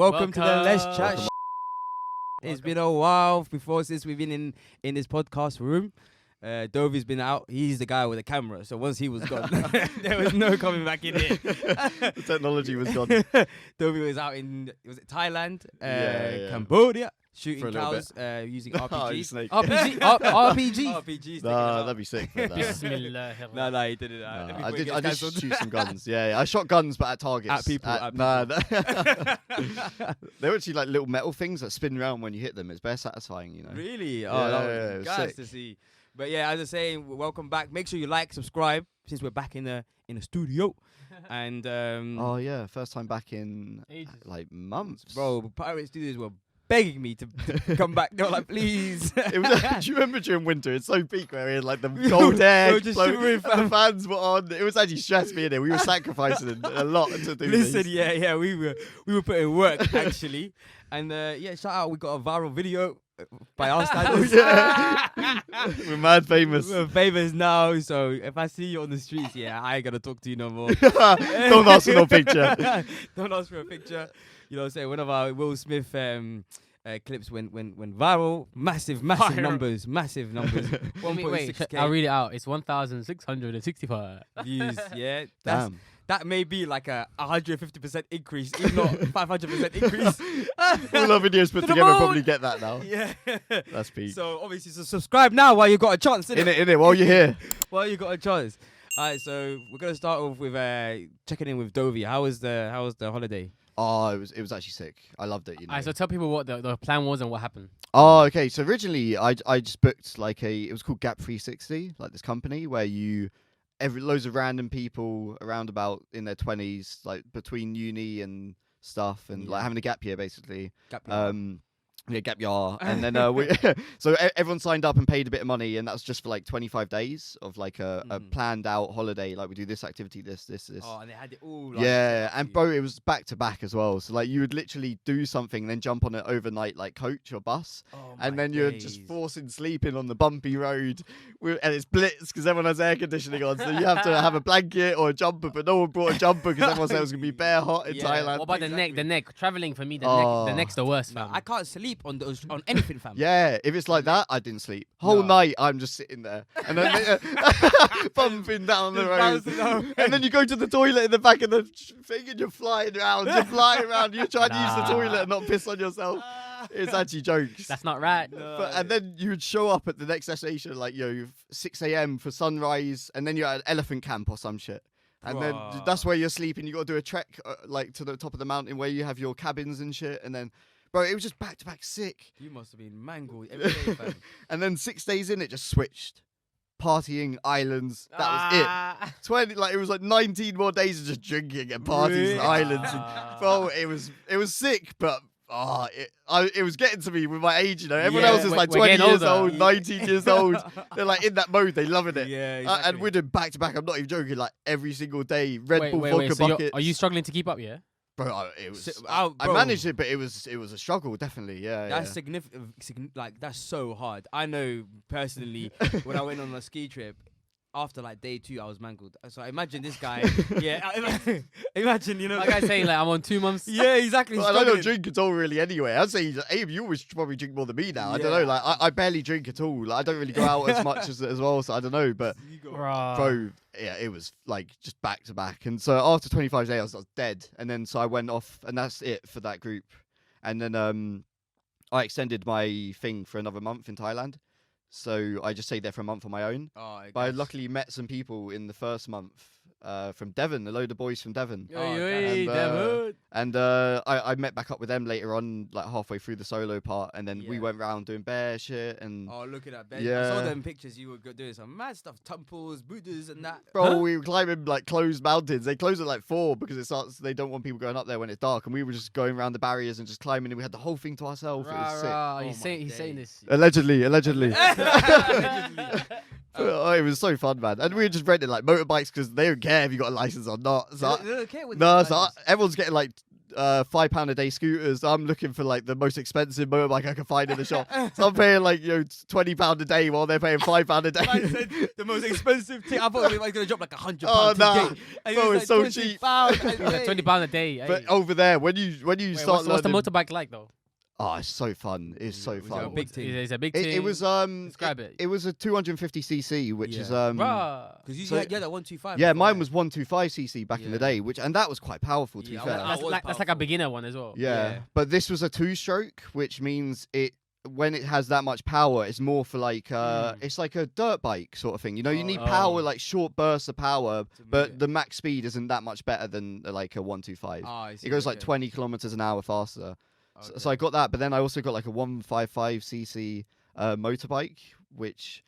Welcome to the Let's Chat. It's been a while since we've been in this podcast room. Dovey's been out. He's the guy with the camera. So once he was gone, there was no coming back in here. The technology was gone. Dovey was out in Thailand, Cambodia, shooting cows using RPGs. RPGs. That'd be sick. No, he did it. I did shoot some guns. Yeah, I shot guns, but at targets. At people. They're actually like little metal things that spin around when you hit them. It's very satisfying, you know. Really? Oh, that was nice to see. But yeah, as I was saying, welcome back. Make sure you like, subscribe, since we're back in the studio. And oh yeah, first time back in like months, bro. Pirate Studios were begging me to come back. They were like, please. Do you remember during winter? It's so peak where we had like the cold air, and the fans were on. It was actually stressed me in there. We were sacrificing a lot to do. Listen, yeah, we were putting work actually, and shout out. We got a viral video. By our standards. We're mad famous. We're famous now, so if I see you on the streets, I ain't gonna talk to you no more. Don't ask for no picture. Don't ask for a picture. You know what I'm saying? One of our Will Smith clips went viral. Massive numbers. Wait, I'll read it out. It's 1,665 views. Yeah. Damn. That may be like a 150% increase, if not 500% increase. All our videos put together probably get that now. Yeah. That's peak. So obviously, subscribe now while you got a chance. In it, while you're here. While you got a chance. All right, so we're gonna start off with checking in with Dovey. How was the holiday? Oh, it was actually sick. I loved it. You know. Alright, so tell people what the plan was and what happened. Oh, okay. So originally, I just booked it was called Gap 360, like this company where loads of random people around about in their 20s, like between uni and stuff, and like having a gap year basically. Gap year. Gap year. And then so everyone signed up and paid a bit of money, and that's just for like 25 days of like a planned out holiday. Like we do this activity, this. Oh, and they had it all. And bro, it was back to back as well. So like you would literally do something, then jump on an overnight like coach or bus, and then you're just forcing sleeping on the bumpy road, and it's blitz because everyone has air conditioning on. So you have to have a blanket or a jumper, but no one brought a jumper because everyone said it was gonna be bare hot in Thailand. What about the neck? The neck traveling for me. The neck's the worst. No, I can't sleep on anything, fam. Yeah, if it's like that, I didn't sleep. Whole night, I'm just sitting there and then bumping down the road. And then you go to the toilet in the back of the thing and you're flying around. You're trying to use the toilet and not piss on yourself. It's actually jokes. That's not right. And then you would show up at the next destination like 6 a.m. for sunrise, and then you're at an elephant camp or some shit. And then that's where you're sleeping. You got to do a trek like to the top of the mountain where you have your cabins and shit. And then, bro, it was just back to back sick. You must have been mangled every day, fam. And then 6 days in, it just switched. Partying, islands, that was it. It was like 19 more days of just drinking and parties and islands. And, bro, it was sick, but it was getting to me with my age, you know. Everyone else is like 20 years old, 19 years old. They're like in that mode, they loving it. Yeah, exactly. And we're doing back to back. I'm not even joking. Like every single day, Red Bull vodka buckets. Are you struggling to keep up? Yeah. Bro, it was. I managed it, but it was a struggle, definitely. Yeah, that's significant. Like that's so hard. I know personally when I went on a ski trip. After like day 2, I was mangled. So imagine this guy. Imagine, you know. Like I say, like I'm on 2 months. Yeah, exactly. Well, I don't drink at all really anyway. I'd say, Abe, you always probably drink more than me now. I don't know. Like I barely drink at all. Like I don't really go out as much as well. So I don't know. But bro, yeah, it was like just back to back. And so after 25 days, I was dead. And then so I went off, and that's it for that group. And then I extended my thing for another month in Thailand. So I just stayed there for a month on my own. But I luckily met some people in the first month from Devon, a load of boys from Devon. And I met back up with them later on, like halfway through the solo part, and then we went round doing bear shit and. Oh, look at that bear! Yeah. I saw them pictures. You were doing some mad stuff, temples, Buddhas, and that. Bro, we were climbing like closed mountains. They close at like 4 because it starts. They don't want people going up there when it's dark, and we were just going around the barriers and just climbing, and we had the whole thing to ourselves. It was sick. He's saying this. Allegedly. Oh, it was so fun, man. And we were just renting like motorbikes because they don't care if you got a license or not. So they don't care with everyone's getting like £5 a day scooters. I'm looking for like the most expensive motorbike I can find in the shop. So I'm paying like £20 a day while they're paying £5 a day. Man said the most expensive thing. I thought we were going to drop like £100 Oh, nah. a day. Bro, it's so cheap. £20 a day. But over there, when you start what's the learning- motorbike like though? Oh, it's so fun. It's so Was it fun. a big thing? It's a big thing. It was Describe it. It was a 250cc, which is Bruh. Because you So- had that 125. yeah, before, mine was 125cc back in the Yeah. day, and that was quite powerful to be Yeah, fair. I was That's like a powerful. beginner one as well. Yeah. Yeah. But this was a 2-stroke, which means when it has that much power, it's more for like it's like a dirt bike sort of thing. You know, you need power, like short bursts of power, but the max speed isn't that much better than like a 125. I see, It goes like okay. 20 kilometers an hour faster. Okay. So I got that, but then I also got like a 155cc motorbike, which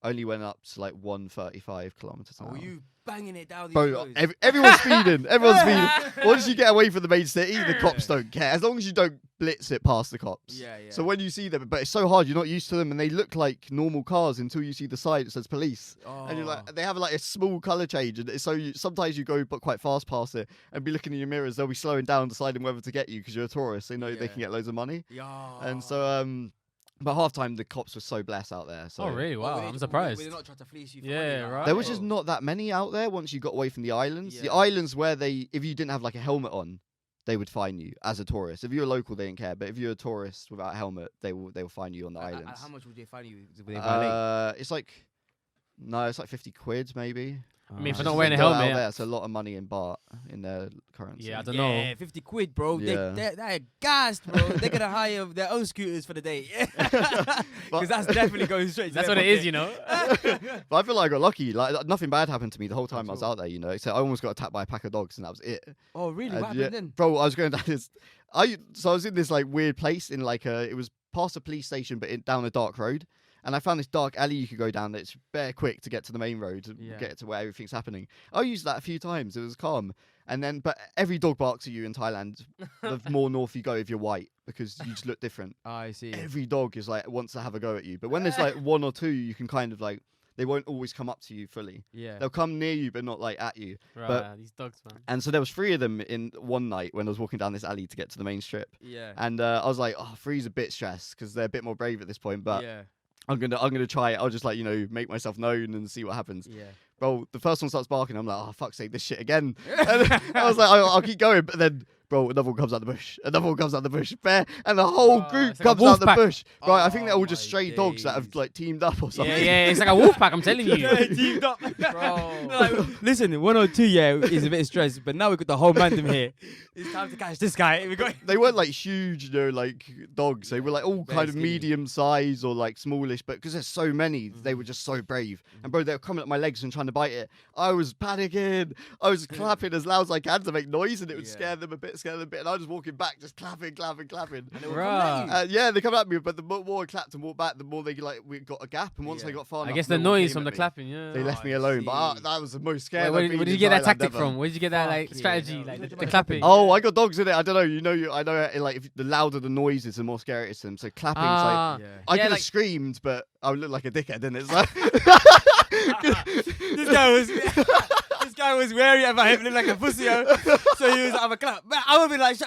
only went up to like 135 kilometers an Oh, hour. were you banging it down these Bro, roads? everyone's speeding. Everyone's speeding. Once you get away from the main city, the cops don't care. As long as you don't blitz it past the cops. Yeah, yeah. So when you see them, but it's so hard, you're not used to them, and they look like normal cars until you see the sign that says police. And you're like, they have like a small color change, and so sometimes you go but quite fast past it, and be looking in your mirrors. They'll be slowing down, deciding whether to get you because you're a tourist. They know they can get loads of money, and so but half time the cops were so blessed out there. So. Oh really? Wow, I'm surprised. We're not trying to fleece you. For Yeah, money, right. There was just not that many out there once you got away from the islands. The Yeah. islands where if you didn't have like a helmet on, they would fine you as a tourist. If you're a local, they didn't care. But if you're a tourist without a helmet, they will fine you on the islands. How much would they fine you? Would they violate? It's like 50 quid maybe. I mean, for It's not just wearing a they go out helmet. there, it's a lot of money in baht in their currency. Yeah, I don't know. Yeah, 50 quid, bro. Yeah. They're gassed, bro. They're gonna hire their own scooters for the day. Because that's definitely going straight. That's to what their it is, you know. But I feel like I got lucky. Like nothing bad happened to me the whole time I was all. out there. You know, except I almost got attacked by a pack of dogs, and that was it. Oh, really? What Yeah, happened then? bro, I was going down this. I was in this like weird place in like it was past a police station, but down a dark road. And I found this dark alley you could go down that's bare quick to get to the main road, to get to where everything's happening. I used that a few times. It was calm. And then, but every dog barks at you in Thailand, the more north you go if you're white, because you just look different. I see. Every dog is like, wants to have a go at you. But when there's like one or two, you can kind of like, they won't always come up to you fully. Yeah. They'll come near you, but not like at you. Right, these dogs, man. And so there was 3 of them in one night when I was walking down this alley to get to the main strip. Yeah. And I was like, oh, 3's a bit stressed because they're a bit more brave at this point. But yeah. I'm gonna try it. I'll just like, make myself known and see what happens. Yeah. Bro, the first one starts barking. I'm like, oh, fuck's sake, this shit again. And I was like, I'll keep going. But then, bro, another one comes out the bush. Another one comes out the bush. Bear. And the whole group it's like a comes out wolf the pack. bush. Right, I think they're all Oh just my stray dogs that have days. like teamed up or something. Yeah, it's like a wolf pack. I'm telling you. Yeah, teamed up. Bro. Like, listen, 1 or 2, is a bit of stress, but now we've got the whole mandem here. It's time to catch this guy. We got. They weren't like huge, like dogs. They were like all Bare kind of skinny. medium size or like smallish, but because there's so many, they were just so brave. And bro, they were coming at my legs and trying to bite it. I was panicking. I was clapping as loud as I can to make noise, and it would scare them a bit. And I was walking back, just clapping. And they were Bruh. coming at you. Yeah, they come at me, but the more I clapped and walked back, the more we got a gap. And once I Yeah. got far I enough, guess the no one noise came from at the me. clapping, yeah. They left me I alone, but see. that was the most Where scary. did you get that tactic from? Where did you get that like Fucking strategy, hell. like the clapping? Oh, I got dogs in it. I don't know. I know. Like, if the louder the noise is, the more scary it is to them. So clapping's like. Ah, Yeah. I Yeah, could have like- screamed, but I would look like a dickhead, and it's like. This guy was wary about him, looked like a pussy. So he was have a clap. Man, I would be like, the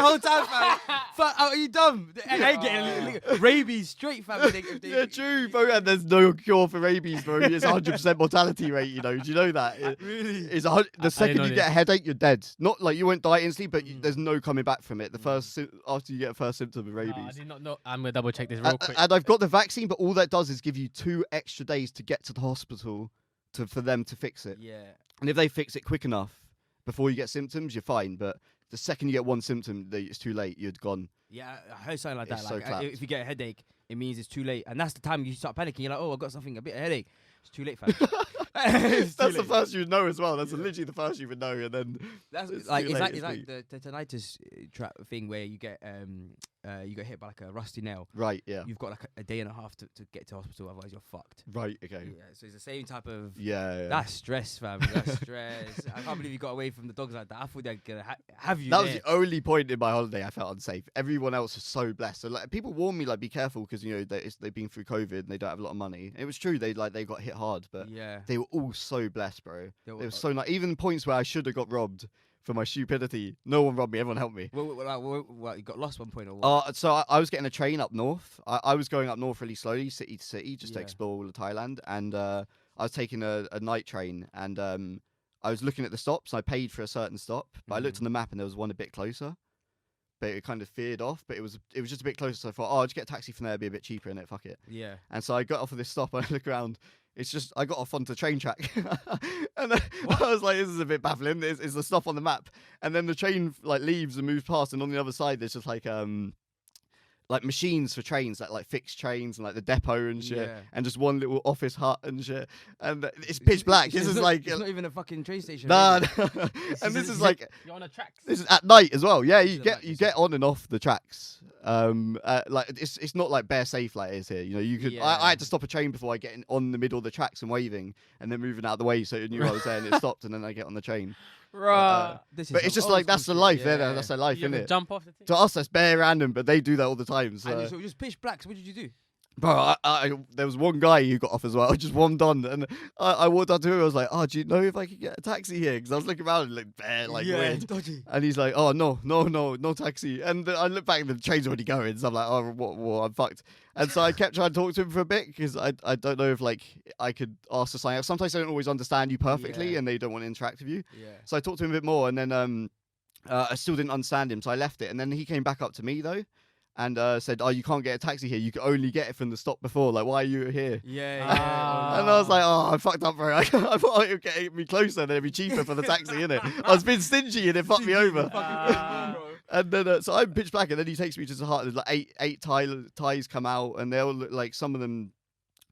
whole time, fam. Fuck, are you dumb? And they getting rabies straight, fam. If they, Yeah, true, bro. And there's no cure for rabies, bro. It's 100% mortality rate. Do you know that? Really? It's the second know you this. get a headache, you're dead. Not like you won't die instantly, but there's no coming back from it. The first after you get a first symptom of I rabies. did not know. I'm gonna double check this real quick. And I've got the vaccine, but all that does is give you 2 extra days to get to the hospital for them to fix it. Yeah. And if they fix it quick enough before you get symptoms, you're fine. But the second you get one symptom, it's too late. You're gone. Yeah, I heard something like It's that. so Like, clapped. if you get a headache, it means it's too late. And that's the time you start panicking. You're like, oh, I got something, a bit of headache. It's too late, fam. It's too That's the late. first you would know as well. That's literally the first you would know, and then That's it's like too it's late, like it's the tinnitus trap thing where you get hit by like a rusty nail. right, yeah, You've got like a day and a half to get to hospital, otherwise you're fucked. right, okay, Yeah, so it's the same type of. yeah. That's stress, fam. That's stress. I can't believe you got away from the dogs like that. I thought they're gonna have you. That was there. the only point in my holiday I felt unsafe. Everyone else was so blessed. So like, people warn me like, be careful because they've been through COVID and they don't have a lot of money. And it was true. They got hit hard, but Yeah. they were all so blessed, bro. They It were- was so nice. Even points where I should have got robbed, for my stupidity. No one robbed me. Everyone helped me. What, you got lost 1 point or what? So I was getting a train up north. I was going up north really slowly, city to city, just to Yeah. explore all of Thailand. And I was taking a night train, and I was looking at the stops. I paid for a certain stop, but I looked on the map, and there was one a bit closer. But it kind of veered off. But it was just a bit closer. So I thought, I'll just get a taxi from there. It'd be a bit cheaper, innit? Fuck it. Yeah. And so I got off of this stop, and I look around. It's just I got off onto the train track, and I was like, "This is a bit baffling." It's the stop on the map, and then the train like leaves and moves past, and on the other side there's just like machines for trains that like fix trains and like the depot and shit, and just one little office hut and shit, and it's pitch black. This is like it's not even a fucking train station. Nah, Really. and this is like you're on the tracks. this is at night as well. Yeah, you get on and off the tracks. Like it's not like bare safe like it is here. You know, you could. I had to stop a train before I get on the middle of the tracks and waving, and then moving out of the way so it knew what I was saying. It stopped, and then I get on the train. Right. But it's just like that's the life. That's their life, isn't it? Jump off the thing. To us, that's bare random, but they do that all the time. So, And so it was pitch black. So what did you do? bro, there was one guy who got off as well, just one done, and I walked up to him. I was like, "Oh, do you know if I could get a taxi here?" Because I was looking around and looked bare weird. Dodgy. And he's like, "Oh no taxi." And I look back and the train's already going. So I'm like, "Oh, what? I'm fucked." And so I kept trying to talk to him for a bit because I don't know if like I could ask for something else. Sometimes they don't always understand you perfectly and they don't want to interact with you. Yeah. So I talked to him a bit more, and then I still didn't understand him, so I left it. And then he came back up to me though, and said, "Oh, you can't get a taxi here. You can only get it from the stop before. Like, why are you here?" Yeah. And I was like, "Oh, I fucked up, bro. I thought it would get me closer, and it'd be cheaper for the taxi, innit? I was being stingy, and it fucked me over." And then, so I'm pitch black, and then he takes me to the heart. There's like eight Thais come out, and they all look like some of them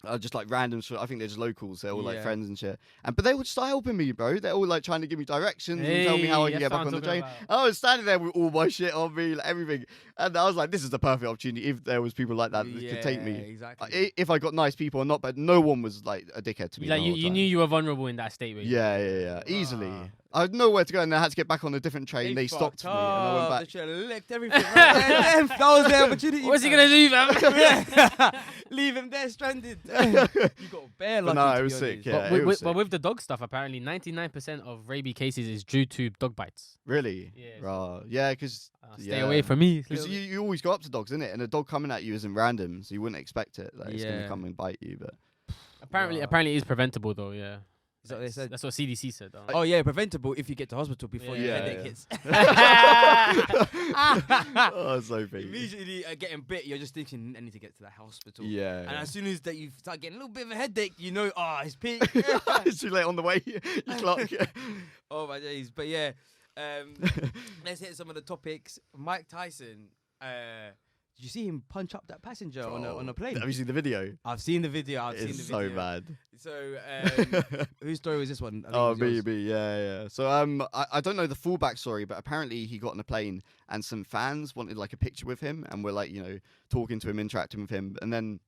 are just like random. I think they're just locals. They're all like friends and shit. But they all just start helping me, bro. They're all like trying to give me directions and tell me how I can get back on the train. I was standing there with all my shit on me, like everything. And I was like, this is the perfect opportunity if there was people like that could take me. Exactly. If I got nice people or not, but no one was like a dickhead to me. Like you knew you were vulnerable in that state. Yeah. Easily. I had nowhere to go, and I had to get back on a different train. They stopped me, and I went back. They should have licked everything. Right. That was the opportunity. What's he gonna do, man? Leave him there stranded. You got bare lucky. No, it was sick. Yeah, but with the dog stuff, apparently 99% of rabies cases is due to dog bites. Really? Yeah. Yeah, because stay away from me. Because you always go up to dogs, innit? And a dog coming at you isn't random, so you wouldn't expect it. Like, it's gonna come and bite you, but apparently it is preventable though. Yeah. Is that what they said? That's what CDC said. Oh yeah, preventable if you get to hospital before your headache hits. Oh, so big. Immediately getting bit, you're just thinking, I need to get to that hospital. Yeah. And as soon as that you start getting a little bit of a headache, you know, it's peak. It's too late on the way. You clock. Oh my days. But yeah, let's hit some of the topics. Mike Tyson. Did you see him punch up that passenger on a plane? Have you seen the video? I've seen the video. It's so bad. So, whose story was this one? Me, yeah. So, I don't know the full backstory, but apparently he got on a plane and some fans wanted like a picture with him and were like, talking to him, interacting with him. And then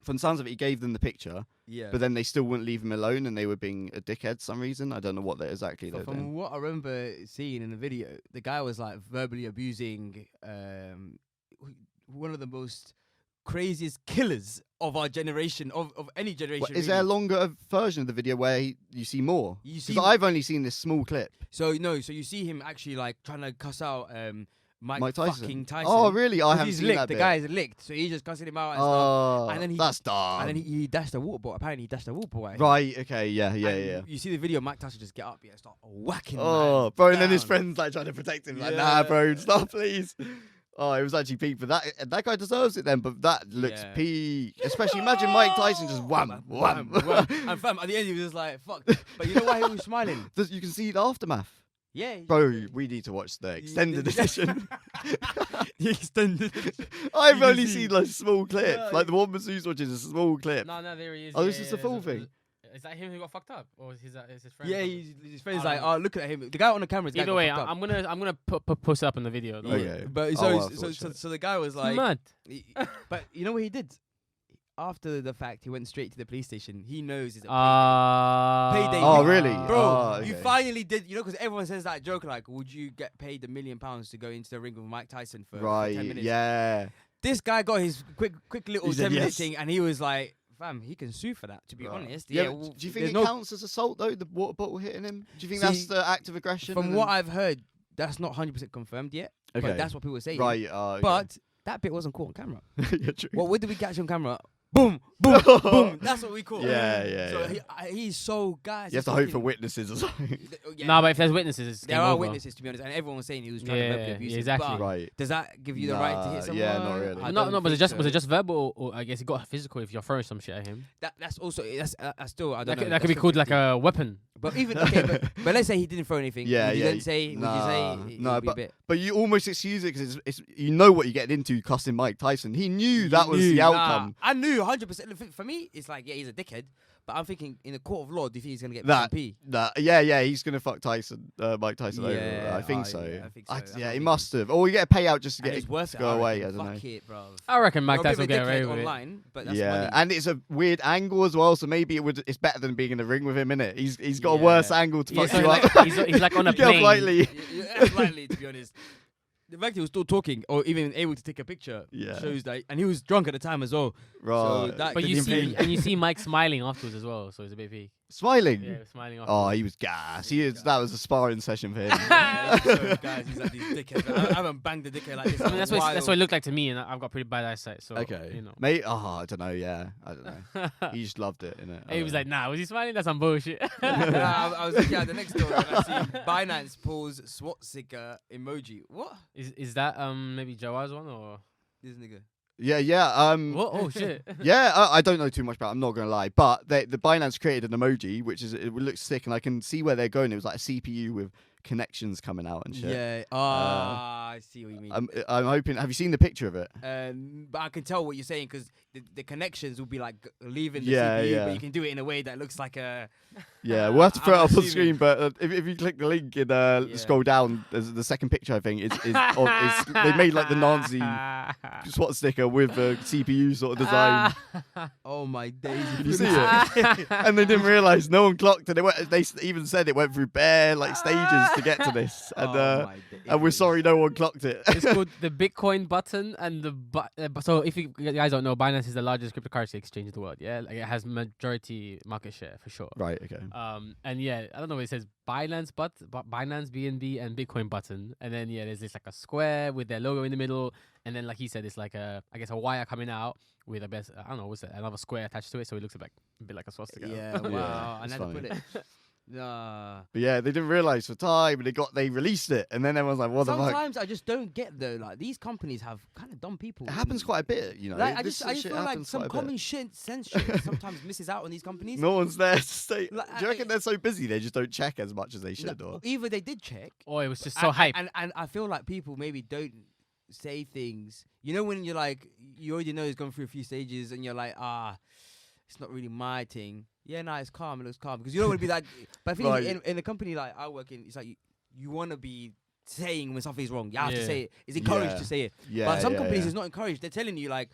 from the sounds of it, he gave them the picture. Yeah. But then they still wouldn't leave him alone and they were being a dickhead for some reason. I don't know what exactly they were doing. From what I remember seeing in the video, the guy was like verbally abusing one of the most craziest killers of our generation, of any generation. Is there a longer version of the video where you see more? Because I've only seen this small clip. So you see him actually like trying to cuss out Mike Tyson. Fucking Tyson. Oh really? I haven't seen licked. that bit. The guy is licked, so he's just cussing him out and stuff. And then that's dark. And then he dashed a water bottle. Apparently he dashed a water bottle. Right, okay, yeah. You see the video, Mike Tyson just get up, start whacking. Oh, bro, and then his friends like trying to protect him, like, nah, bro, stop, please. Oh, it was actually peak, but that guy deserves it then. But that looks peak, especially imagine Mike Tyson just wham. And fam, at the end he was just like, fuck. But you know why he was smiling? You can see the aftermath. Yeah, bro, we need to watch the extended edition. The extended. I've only seen like small clips, like the one Masseuse watches a small clip. No, there he is. Oh, this is the full thing. Is that him who got fucked up, or is his friend? Yeah, his friend's like, oh, look at him. The guy on the camera. Either way, I'm gonna post it up in the video. Though. Okay, but so the guy was like, mad. But you know what he did? After the fact, he went straight to the police station. He knows it's a payday. Oh, really? Bro, you finally did. You know, because everyone says that joke like, would you get paid £1 million to go into the ring with Mike Tyson for 10 minutes? Yeah. This guy got his quick little 10-minute thing, and he was like, fam, he can sue for that. To be honest, yeah. Do you think it counts as assault though? The water bottle hitting him. Do you think that's the act of aggression? From what I've heard, that's not 100% confirmed yet. Okay. But that's what people are saying. Right. Okay. But that bit wasn't caught on camera. Yeah, true. Well, what did we catch on camera? Boom, boom, boom. That's what we caught. Yeah. So he's so guys. You have to hope for witnesses or something. No, but if there's witnesses, there are witnesses, to be honest, and everyone was saying he was trying to verbally abuse him. Exactly. Right. Does that give you the right to hit someone? Yeah, not really. No, but was it just verbal, or I guess it got physical if you're throwing some shit at him? That's also still I don't know. That could be called like a weapon. But even but let's say he didn't throw anything. Yeah, would you yeah. then say? Would you say? No, but you almost excuse it because it's you know what you're getting into cussing Mike Tyson. He knew that was the outcome. I knew 100%. For me, it's like he's a dickhead. But I'm thinking in the court of law, do you think he's gonna get MP? Yeah, he's gonna fuck Mike Tyson over. I think so. Yeah, I think so. Yeah, he must have. Or you get a payout just to get it to go away. I don't know. Fuck it, bro. I reckon Mike Tyson will get away with online, but that's yeah, money. and it's a weird angle as well. So maybe it's better than being in the ring with him, innit? He's got a worse angle to fuck you up. He's like on a plane. plane. Lightly, to be honest. The fact he was still talking or even able to take a picture shows that, and he was drunk at the time as well. Right. So but you see Mike smiling afterwards as well, so it's a bit peak. Smiling? Yeah, smiling afterwards. Oh, he was gas. That was a sparring session for him. So, guys, he's like these dickheads. I haven't banged a dickhead like this. I mean, that's what it looked like to me, and I've got pretty bad eyesight. So okay, you know. Mate, I don't know. Yeah, I don't know. He just loved it, innit? He was like, "Nah, was he smiling? That's some bullshit." I was looking at the next story and I see Binance pulls swastika emoji. What is that? Maybe Jawaz one or this nigga? Yeah. What? Oh shit. Yeah, I don't know too much about it, I'm not gonna lie, but the Binance created an emoji it looks sick, and I can see where they're going. It was like a CPU with connections coming out and shit. Yeah. I see what you mean. I'm hoping. Have you seen the picture of it? But I can tell what you're saying because the connections will be like leaving the CPU, but you can do it in a way that looks like a. Yeah, we'll have to put it up on screen, but if you click the link and scroll down, there's the second picture, I think, is they made like the Nazi swastika with a CPU sort of design. Oh my days! You see it? And they didn't realise, no one clocked it. They even said it went through bare stages to get to this, and we're sorry no one clocked it. It's called the Bitcoin button, and so if you guys don't know, Binance is the largest cryptocurrency exchange in the world. Yeah, like it has majority market share for sure. Right. Okay. And yeah, I don't know. It says Binance Binance BNB and Bitcoin button, and then there's this like a square with their logo in the middle, and then like he said, it's like a wire coming out with I don't know what's that, another square attached to it, so it looks a bit like a swastika. Yeah. Wow. I never put it. But yeah, they didn't realise for time, and they released it, and then everyone's like, "What the fuck?" Sometimes I just don't get though. Like these companies have kind of dumb people. It happens quite a bit, you know. Like, I just feel like some common sense shit sometimes misses out on these companies. No one's there to say. Like, do you reckon they're so busy they just don't check as much as they should? Or either they did check, or it was just so hype. And I feel like people maybe don't say things. You know, when you're like, you already know it's gone through a few stages, and you're like, it's not really my thing. Yeah, it's calm. It looks calm because you don't want to be like. But I think in a company like I work in, it's like you want to be saying when something's wrong. You have to say it. It's encouraged to say it. Yeah, but some companies it's not encouraged. They're telling you like,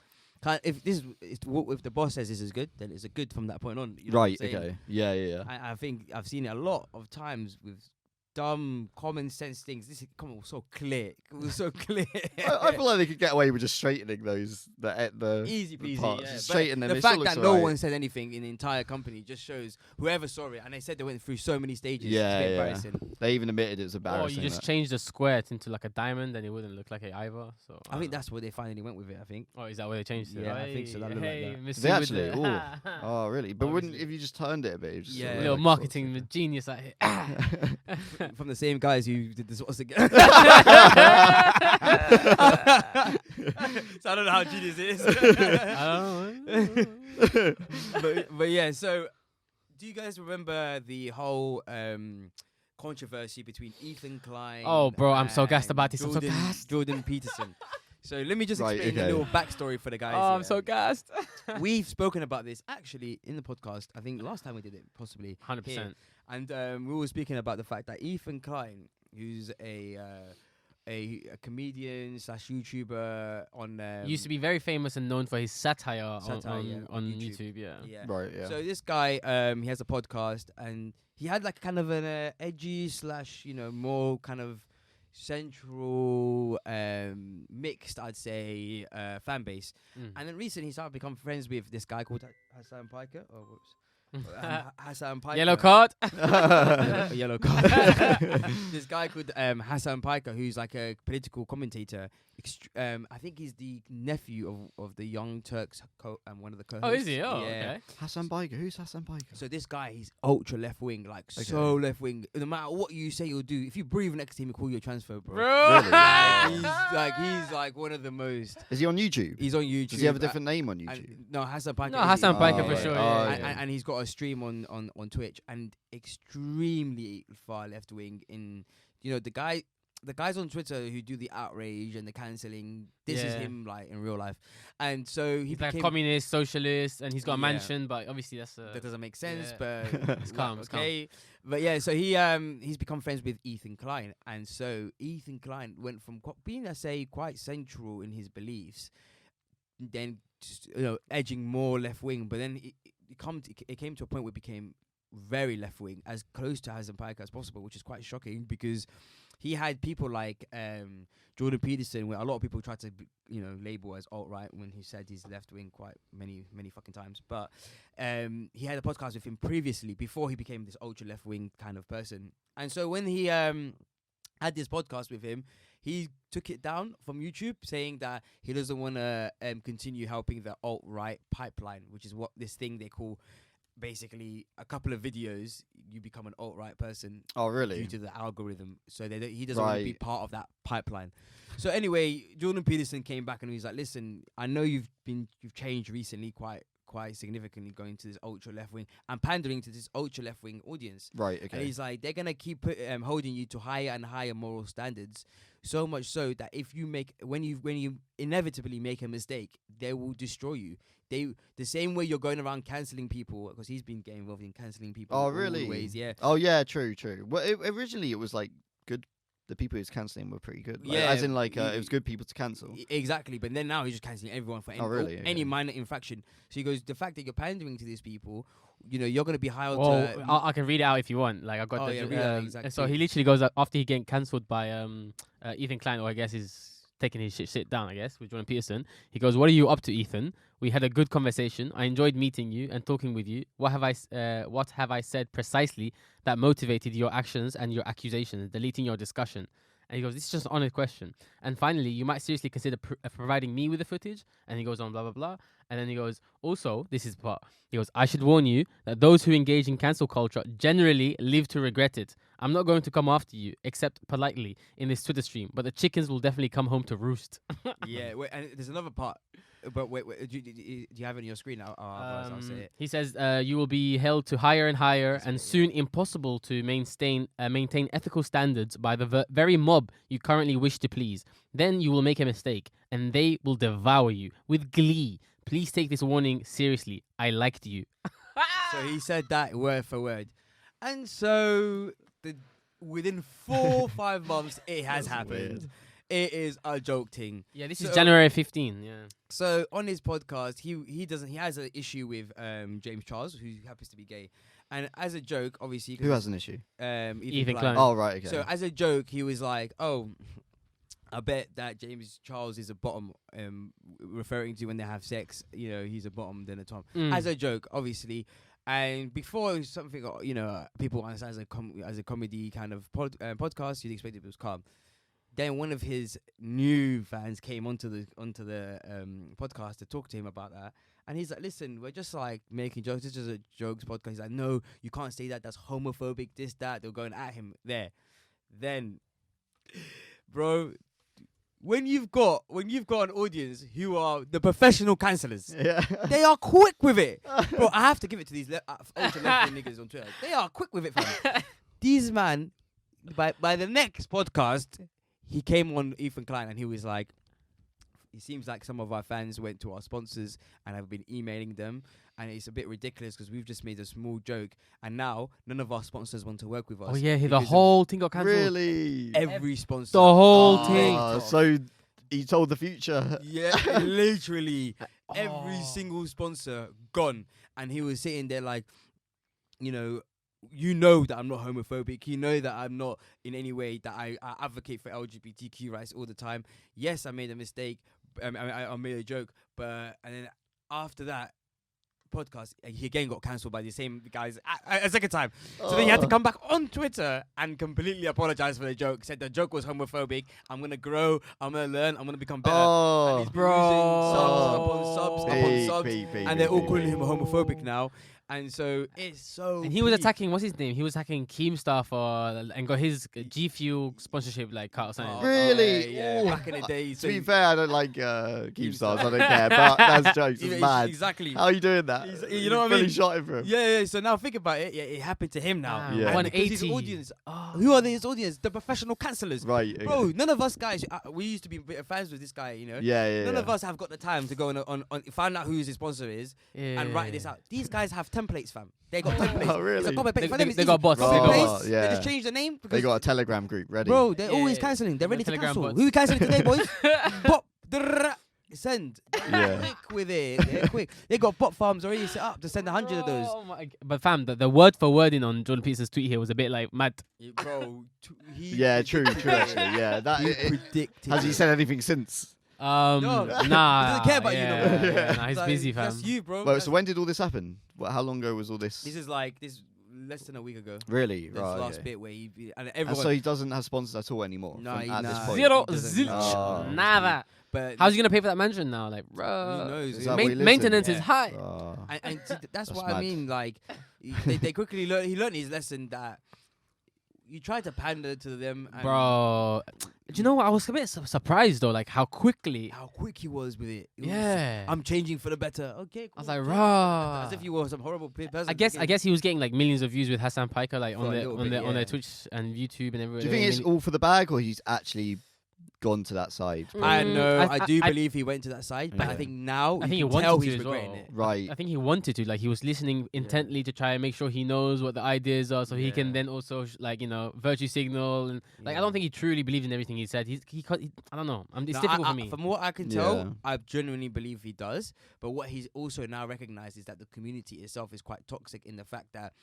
if the boss says this is good, then it's a good from that point on. You know right. Okay. Yeah. I think I've seen it a lot of times with dumb common sense things. This was so clear. It was so clear. I feel like they could get away with just straightening those the easy peasy. Parts. Just straighten them. The fact that no one said anything in the entire company just shows whoever saw it, and they said they went through so many stages. Yeah. They even admitted it was embarrassing. Or you just changed the square into like a diamond, and it wouldn't look like it either. So I think that's where they finally went with it. I think. Oh, is that where they changed it? Yeah, I think so. That looked like that. They actually? Oh, really? But wouldn't if you just turned it a bit? Yeah, little marketing genius out here. From the same guys who did this once again. So I don't know how genius it is. I don't know. but yeah, so do you guys remember the whole controversy between Ethan Klein? Oh, bro, I'm so gassed about this. Jordan Peterson. So let me just explain a little backstory for the guys. Oh, I'm so gassed. We've spoken about this actually in the podcast. I think last time we did it, possibly 100%. And we were speaking about the fact that Ethan Klein, who's a comedian / YouTuber on used to be very famous and known for his satire on YouTube. Yeah. Right. Yeah. So this guy, he has a podcast, and he had like kind of an edgy / more kind of central mixed, I'd say, fan base. And then recently he started to become friends with this guy called Hassan Piker. Oh, whoops. Hassan Piker. Yellow card. Yellow card. This guy called Hassan Piker, who's like a political commentator. I think he's the nephew of the Young Turks, one of the co-hosts. Oh, is he? Oh, yeah. okay. Hassan Biker. Who's Hassan Biker? So this guy, he's ultra left wing, like so left wing. No matter what you say, you'll do. If you breathe next to him, he'll call you a transfer, bro. He's like one of the most. Is he on YouTube? He's on YouTube. Does he have a different name on YouTube? No, Hassan Piker. No, Hassan Piker for right. sure. Oh, Yeah. okay. And he's got a stream on Twitch, and extremely far left wing. In the guys on Twitter who do the outrage and the cancelling. This is him like in real life, and so He's like a communist, socialist, and he's got a mansion. But obviously that doesn't make sense. Yeah. But It's calm. It's calm. okay. But yeah, so he's become friends with Ethan Klein, and so Ethan Klein went from being, I say, quite central in his beliefs, then just, edging more left wing. But then it came to a point where it became very left wing, as close to Hassan Piker as possible, which is quite shocking because he had people like Jordan Peterson, where a lot of people tried to label as alt right when he said he's left wing quite many fucking times. But he had a podcast with him previously before he became this ultra left wing kind of person. And so when he had this podcast with him, he took it down from YouTube, saying that he doesn't want to continue helping the alt right pipeline, which is what this thing they call. Basically, a couple of videos, you become an alt-right person. Oh, really? Due to the algorithm. So he doesn't want to be part of that pipeline. So anyway, Jordan Peterson came back and he was like, listen, I know you've changed recently quite significantly, going to this ultra left wing and pandering to this ultra left wing audience. Right, okay. And he's like, they're going to keep holding you to higher and higher moral standards. So much so that when you inevitably make a mistake, they will destroy you. The same way you're going around cancelling people, because he's been getting involved in cancelling people. Oh, really? Always, yeah. Oh, yeah, true. Well, originally it was like good. The people he was cancelling were pretty good. Like, yeah. As in, like, it was good people to cancel. Exactly. But then now he's just cancelling everyone for any minor infraction. So he goes, the fact that you're pandering to these people, you're going to be held to... I can read it out if you want. Like, I got exactly. So he literally goes, after he getting cancelled by Ethan Klein, or I guess he's taking his shit down, I guess, with Jordan Peterson. He goes, what are you up to, Ethan? We had a good conversation. I enjoyed meeting you and talking with you. What have I said precisely that motivated your actions and your accusations, deleting your discussion? And he goes, this is just an honest question. And finally, you might seriously consider providing me with the footage. And he goes on, blah, blah, blah. And then he goes, also, this is the part. He goes, I should warn you that those who engage in cancel culture generally live to regret it. I'm not going to come after you, except politely, in this Twitter stream. But the chickens will definitely come home to roost. Yeah, wait, and there's another part. But wait, do you have it on your screen? I'll say it. He says, you will be held to higher and higher, and soon impossible to maintain ethical standards by the very mob you currently wish to please. Then you will make a mistake, and they will devour you with glee. Please take this warning seriously. I liked you. So he said that word for word. And so within 4 or 5 months, it has happened. It is a joke thing. Yeah, this is January 15. Yeah. So on his podcast, he has an issue with James Charles, who happens to be gay, and as a joke, obviously, Who has an issue? Ethan Klein. Oh, right, okay. So as a joke, he was like, "Oh, I bet that James Charles is a bottom," referring to when they have sex. He's a bottom than a tom. As a joke, obviously. And before something, people understand as a comedy kind of podcast, you'd expect it was calm. Then one of his new fans came onto the podcast to talk to him about that, and he's like, "Listen, we're just like making jokes. This is a jokes podcast." He's like, "No, you can't say that. That's homophobic. This, that." They're going at him there. Then, bro, when you've got an audience who are the professional cancellers, they are quick with it. Bro, I have to give it to these ultra left-wing niggas on Twitter. They are quick with it, fam. These man, by the next podcast, he came on Ethan Klein and he was like, it seems like some of our fans went to our sponsors and have been emailing them, and it's a bit ridiculous because we've just made a small joke, and now none of our sponsors want to work with us. Oh yeah, the whole thing got cancelled. Really? Every sponsor. The whole thing. So he told the future. Yeah, literally every single sponsor gone, and he was sitting there like, you know that I'm not homophobic. You know that I'm not in any way that I advocate for LGBTQ rights all the time. Yes, I made a mistake. I made a joke, but and then after that podcast, he again got cancelled by the same guys a second time. So then he had to come back on Twitter and completely apologize for the joke. Said the joke was homophobic. I'm gonna grow. I'm gonna learn. I'm gonna become better. And he's been using subs upon subs, and they're all calling him homophobic now. And so it's so. And he was attacking. What's his name? He was attacking Keemstar and got his G Fuel sponsorship like cut or something. Really? Yeah. Back in the days. To be fair, I don't like Keemstars. I don't care. But that's jokes. It's mad. Exactly. How are you doing that? You know what I mean? Shot him for him. Yeah. So now think about it. Yeah, it happened to him now. Yeah. And 180. his audience. Who are his audience? The professional cancellers. Right. Okay. Bro, none of us guys. We used to be fans with this guy. You know. Yeah. None of us have got the time to go on find out who his sponsor is and write this out. These guys have templates, fam. They got templates. Oh, really? It's a copy paste. For them, it's They easy. got bots. Copy They got paste. bots. Yeah. They just change the name. They got a Telegram group ready. Bro, they're Yeah, always yeah. cancelling. They're ready to Telegram cancel. bots. Who we cancelling today, boys? Pop. Send. Yeah. Quick with it. They're quick. They got bot farms already set up to send 100 of those. Oh my! But fam, the word for wording on Jordan Peterson's tweet here was a bit like mad. Bro, Yeah, true, actually. Yeah. Predicted. Has he said anything since? Nah. He doesn't care about you, yeah, no more. Nah, he's Like, busy, fam. That's you, bro. Well, so when did all this happen? How long ago was all this? This is less than a week ago. Really? This Right. last Okay. bit where and And everyone. so he doesn't have sponsors at all anymore No, at this nah. point. Zero, He doesn't zilch, know. nada. But How's he gonna pay for that mansion now? Like, who bro, knows? Is that what he lives in? maintenance is Yeah. high. And that's That's what mad. I mean. Like, they quickly learned. He learned his lesson that you try to pander to them, and Bro, do you know what? I was a bit surprised though, like how quickly. how quick he was with it. It was, Yeah. I'm changing for the better. Okay, cool. I was like, okay. raw. As if you were some horrible person. I guess he was getting like millions of views with Hassan Piker, like For a little bit, on their yeah. Twitch and YouTube and everywhere. Do you think it's all for the bag, or he's actually gone to that side? I know. I- I do I- believe he went to that side, but I Yeah. think now I think he you can wanted tell to he's as regretting well. it. Right. I think he wanted to, like he was listening intently to try and make sure he knows what the ideas are, so he can Yeah. then also virtue signal and like I don't think he truly believed in everything he said. I don't know. It's No, difficult for me. From what I can tell, Yeah. I genuinely believe he does. But what he's also now recognized is that the community itself is quite toxic in the fact that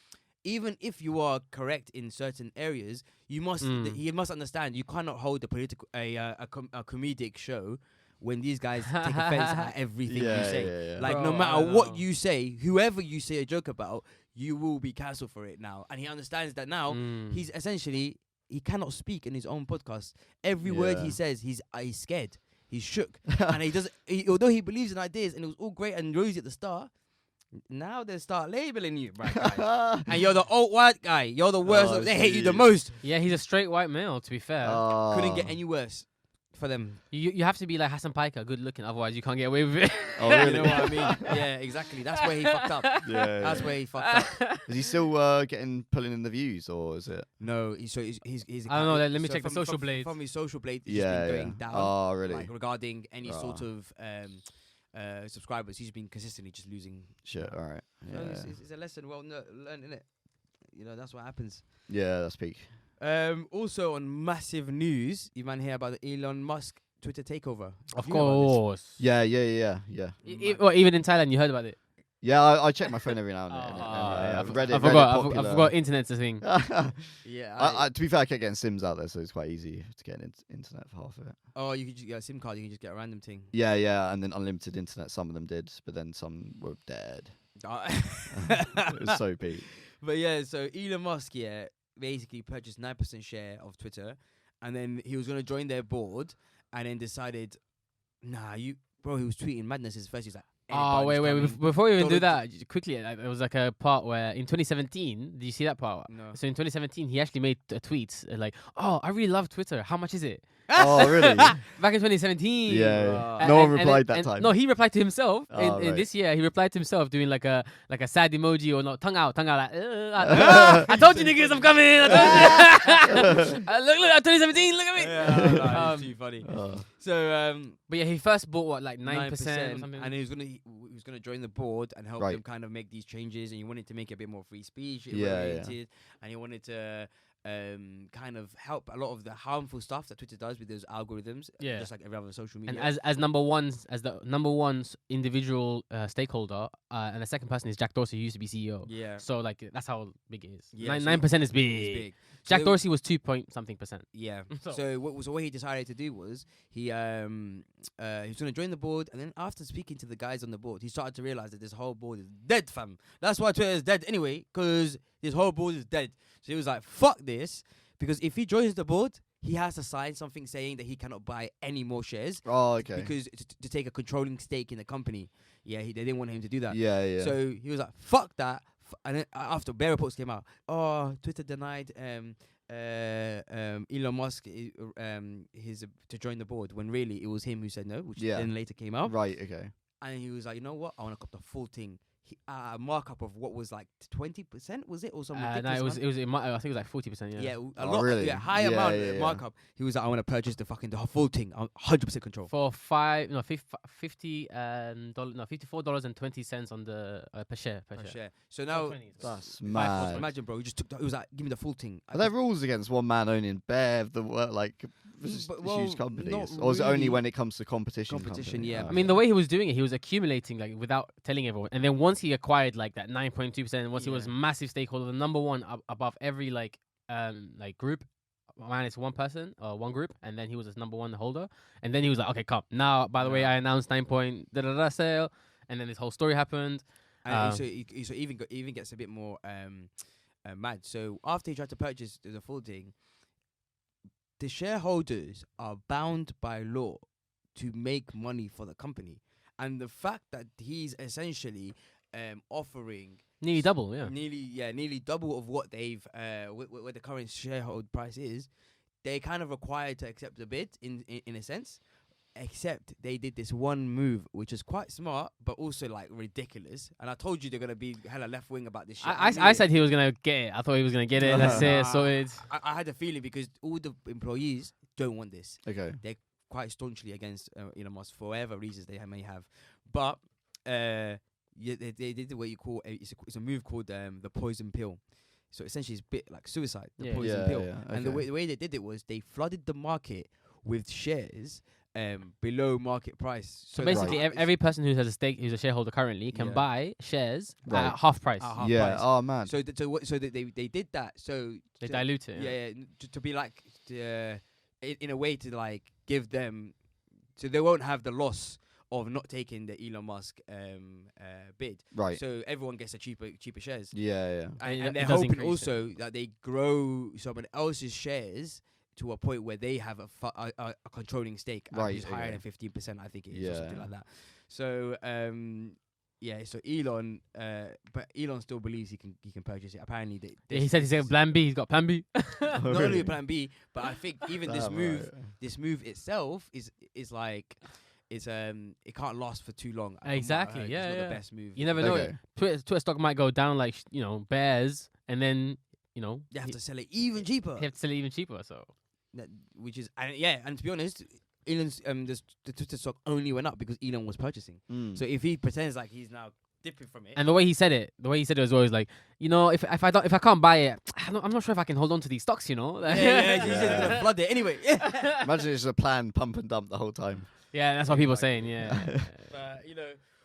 even if you are correct in certain areas, you must he must understand you cannot hold a comedic show when these guys take offense at everything you say. Yeah. Like Bro, no I matter what know. you say, whoever you say a joke about, you will be cancelled for it now. And he understands that now. He's essentially he cannot speak in his own podcast. Every word he Yeah. says, he's scared. He's shook, and he doesn't. Although he believes in ideas, and it was all great and rosy at the start. Now they start labeling you, right, guy. And you're the old white guy. You're the worst. Oh, They hate you the jeez. most. Yeah, he's a straight white male. To be fair, Couldn't get any worse for them. you have to be like Hassan Piker, good looking, otherwise you can't get away with it. Oh, You really? know what I mean? Yeah, exactly. That's where he fucked up. Yeah. That's where he fucked up. Is he still pulling in the views, or is it? No, he's I don't know, let me check the social blade. From his social blade, he's Yeah. been going down. Oh, really? Like regarding any Ah. sort of subscribers, he's been consistently just losing. Shit. All right. You know, Yeah. it's a lesson well learned, innit? You know, that's what happens. Yeah. That's peak. Also on massive news, you man hear about the Elon Musk Twitter takeover. Of Have you heard about this? course. Yeah. Well, even in Thailand, you heard about it. Yeah. I check my phone every now and then. I've read it. I forgot internet's a thing. Yeah. To be fair, I kept getting Sims out there, so it's quite easy to get internet for half of it. Oh, you could just get a SIM card. You can just get a random thing. Yeah, and then unlimited internet. Some of them did, but then some were dead. It was so peak. But yeah, so Elon Musk, basically purchased 9% share of Twitter, and then he was gonna join their board, and then decided, he was tweeting madnesses first. He's like, Oh, "Anybody's wait. coming." Before we even do Don't- that, quickly, there was like a part where in 2017, did you see that part? No. So in 2017, he actually made a tweet like, "Oh, I really love Twitter. How much is it?" Oh, really? Back in 2017. Yeah. And- No one and replied then- that time. No, he replied to himself. Oh, in right. this year, he replied to himself doing like a sad emoji or not, tongue out, like, I told you niggas I'm coming. I told you. Look, 2017, look at me. Yeah, it's too funny. Oh. So, But yeah, he first bought what, like 9% or something. and he was gonna join the board and help Right. them kind of make these changes, and he wanted to make it a bit more free speech Yeah, oriented, and he wanted to kind of help a lot of the harmful stuff that Twitter does with those algorithms. Yeah. Just like every other social media. And as the number one individual stakeholder, and the second person is Jack Dorsey, who used to be CEO. Yeah. So like that's how big it is. Yeah, 9% is big. It's big. Jack So Dorsey was 2-point-something%. Yeah. So- So what he decided to do was he was going to join the board, and then after speaking to the guys on the board, he started to realize that this whole board is dead, fam. That's why Twitter is dead anyway, because this whole board is dead. So he was like, fuck this, because if he joins the board, he has to sign something saying that he cannot buy any more shares. Oh, okay. Because to take a controlling stake in the company. Yeah, they didn't want him to do that. Yeah. So he was like, fuck that. And then after Bear reports came out, Twitter denied Elon Musk his to join the board, when really it was him who said no, which then later came out. Right. Okay. And he was like, you know what? I want to cop the full thing. A markup of what was like 20%, was it, or something? No, I think it was like 40%. Yeah. Yeah, a Oh, lot. really? Yeah, high amount of markup. He was like, I want to purchase the full thing. 100% control. For $54.20 on the per share. So now That's mad. imagine, bro. He just took. It was like, give me the full thing. Are there rules against one man owning bare of the huge companies, or is it only really. when it comes to competition? Competition, yeah. I mean, the way he was doing it, he was accumulating like without telling everyone. And then once he acquired like that 9.2%, once he was massive stakeholder, the number one above every like group, minus one person or one group, and then he was his number one holder. And then he was like, okay, come now. By the way, I announced 9 sale, and then this whole story happened. And so even gets a bit more mad. So after he tried to purchase the full thing, the shareholders are bound by law to make money for the company, and the fact that he's essentially offering nearly double, nearly double of what they've what the current shareholder price is, they kind of required to accept the bid in a sense. Except they did this one move, which is quite smart, but also like ridiculous. And I told you they're gonna be hella left wing about this shit. I said he was gonna get it. I thought he was gonna get it. That's it. Sorted. I had a feeling because all the employees don't want this. Okay. They're quite staunchly against Elon Musk for whatever reasons they may have. But they did what you call it's a move called the poison pill. So essentially, it's a bit like suicide. The poison pill. Yeah. And the way they did it was they flooded the market with shares below market price. So basically, every person who has a stake, who's a shareholder currently, can buy shares at half price. Price. Oh man. So they did that. So they dilute it. Yeah. To be like in a way to like give them, so they won't have the loss of not taking the Elon Musk bid. Right. So everyone gets a cheaper shares. Yeah. And they're hoping also that they grow someone else's shares to a point where they have a controlling stake, which is higher than 15%, I think it is, or something like that. So so Elon, but Elon still believes he can purchase it. Apparently, he said plan B. He's got plan B. Not only plan B, but I think even this move itself is like. It can't last for too long. Exactly. It's not the best move. You never know. Twitter stock might go down like bears, and then you have to sell it even cheaper. You have to sell it even cheaper. So, which is and to be honest, Elon's the Twitter stock only went up because Elon was purchasing. So if he pretends like he's now dipping from it, and the way he said it was always like, if I can't buy it, I'm not sure if I can hold on to these stocks. he's just gonna flood it anyway. Imagine it's a planned pump and dump the whole time. Yeah, that's what people are saying. Yeah. But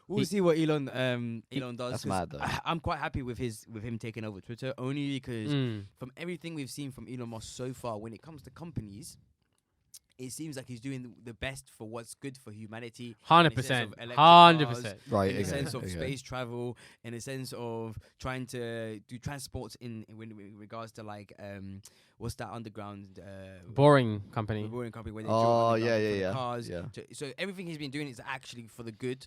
we'll see what Elon does. That's mad though. I'm quite happy with him taking over Twitter, only because from everything we've seen from Elon Musk so far, when it comes to companies, it seems like he's doing the best for what's good for humanity. 100%. 100%. Right. In the sense of space travel, in the sense of trying to do transports in regards to like what's that underground boring company where they cars. Yeah. So everything he's been doing is actually for the good.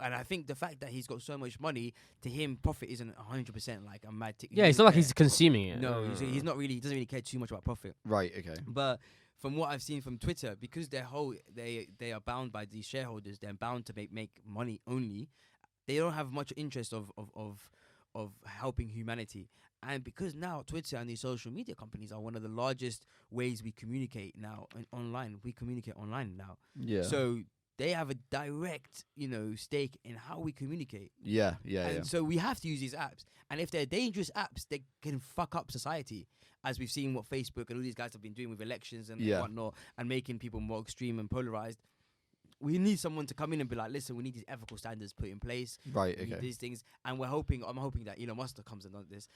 And I think the fact that he's got so much money, to him, profit isn't 100% like a mad tick. Yeah, it's not like he's consuming it. No, he's not really. He doesn't really care too much about profit. Right. Okay. But from what I've seen from Twitter, because they are bound by these shareholders, they're bound to make money only. They don't have much interest of helping humanity. And because now Twitter and these social media companies are one of the largest ways we communicate now online. We communicate online now. Yeah. So they have a direct, stake in how we communicate. Yeah. So we have to use these apps. And if they're dangerous apps, they can fuck up society. as we've seen what Facebook and all these guys have been doing with elections and Yeah. whatnot, and making people more extreme and polarized. We need someone to come in and be like, listen, we need these ethical standards put in place. Right. We need Okay. these things, and I'm hoping that Elon Musk comes and does this,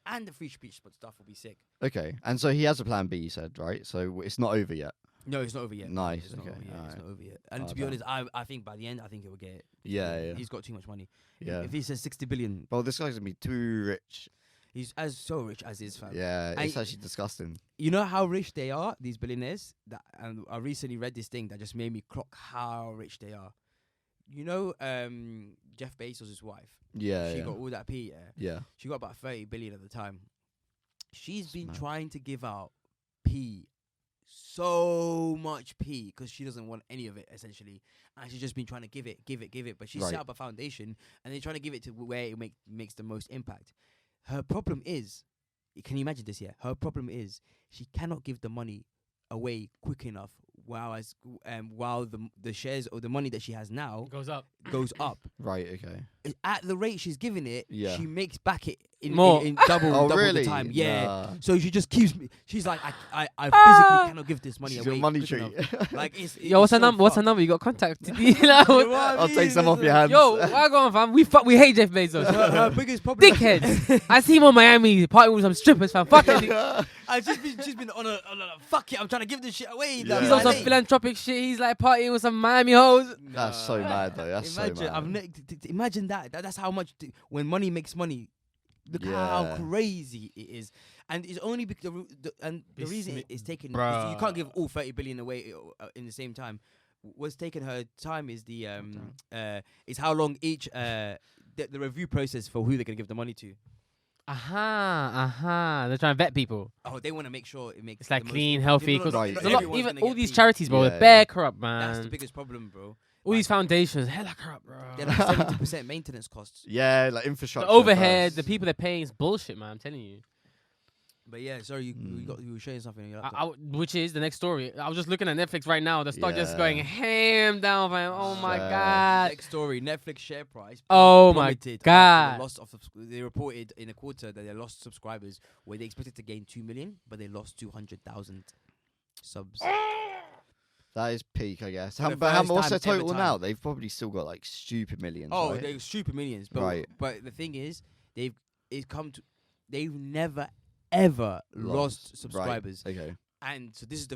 and the free speech stuff will be sick. Okay. And so he has a plan B, you said, right? So it's not over yet. No, it's not over yet. Nice, It's not okay, over yet. It's alright. not over yet. And Oh, to be damn. honest, I think by the end, I think he will get it. Yeah. He's got too much money. Yeah. If he says 60 billion, Well, this guy's gonna be too rich. he's as so rich as his fam. Yeah, it's I- actually disgusting. You know how rich they are, these billionaires? And I recently read this thing that just made me clock how rich they are. You know, Jeff Bezos' wife. Yeah. She Yeah. got all that P. Yeah. She got about 30 billion at the time. She's been mad. trying to give out P, so much P, because she doesn't want any of it, essentially. And she's just been trying to give it. But she Right. set up a foundation, and they're trying to give it to where it makes the most impact. Her problem is, can you imagine this here? Her problem is she cannot give the money away quick enough while the shares or the money that she has now Goes up. goes up. Right. Okay. At the rate she's giving it, Yeah. she makes back it in More. double really? the time. Yeah. Nah. So she just keeps me. She's like, I physically cannot give this money She's away. a money quick tree. enough. Like it's Yo, what's her so number? What's her fucked. number? You got contact? You know what I I'll take mean? some off your hands. Yo, why go on, fam? We hate Jeff Bezos. Her biggest problem. Dickheads. I see him on Miami partying with some strippers, fam. Fuck it. She's been on a fuck it. I'm trying to give this shit away. Yeah. He's Yeah. on some philanthropic shit. He's like partying with some Miami hoes. That's so mad, though. That's Imagine, so mad. imagine that. That's how much when money makes money. Look how Yeah. crazy it is, and it's only because the It's reason mi- it's taken. Bruh. You can't give all 30 billion away in the same time. What's taken her time is is how long each the review process for who they're gonna give the money to. They're trying to vet people. Oh, they want to make sure it makes It's like the most clean, impact. healthy. No, 'Cause Right. not there's a lot- everyone's even gonna all get these paid. charities, bro, Yeah, they're bare corrupt, That's the man. biggest problem, bro. All these foundations, hella corrupt, bro. They're like 70% maintenance costs. Yeah, like The infrastructure. overhead, first. the people they're paying is bullshit, man. I'm telling you. But yeah, sorry, you were showing something. On your laptop. Which is the next story. I was just looking at Netflix right now. The stock just Yeah. going ham down, fam. Oh my Yeah. god. Next story: Netflix share price. Oh my plummeted after God. the loss of they reported in a quarter that they lost subscribers where they expected to gain 2 million, but they lost 200,000 subs. That is peak, I guess. For the But first what's time their ever total time. now? They've probably still got like stupid millions. Oh, right? they're super millions, but Right. but the thing is, they've never ever lost subscribers, Right. Okay. and so this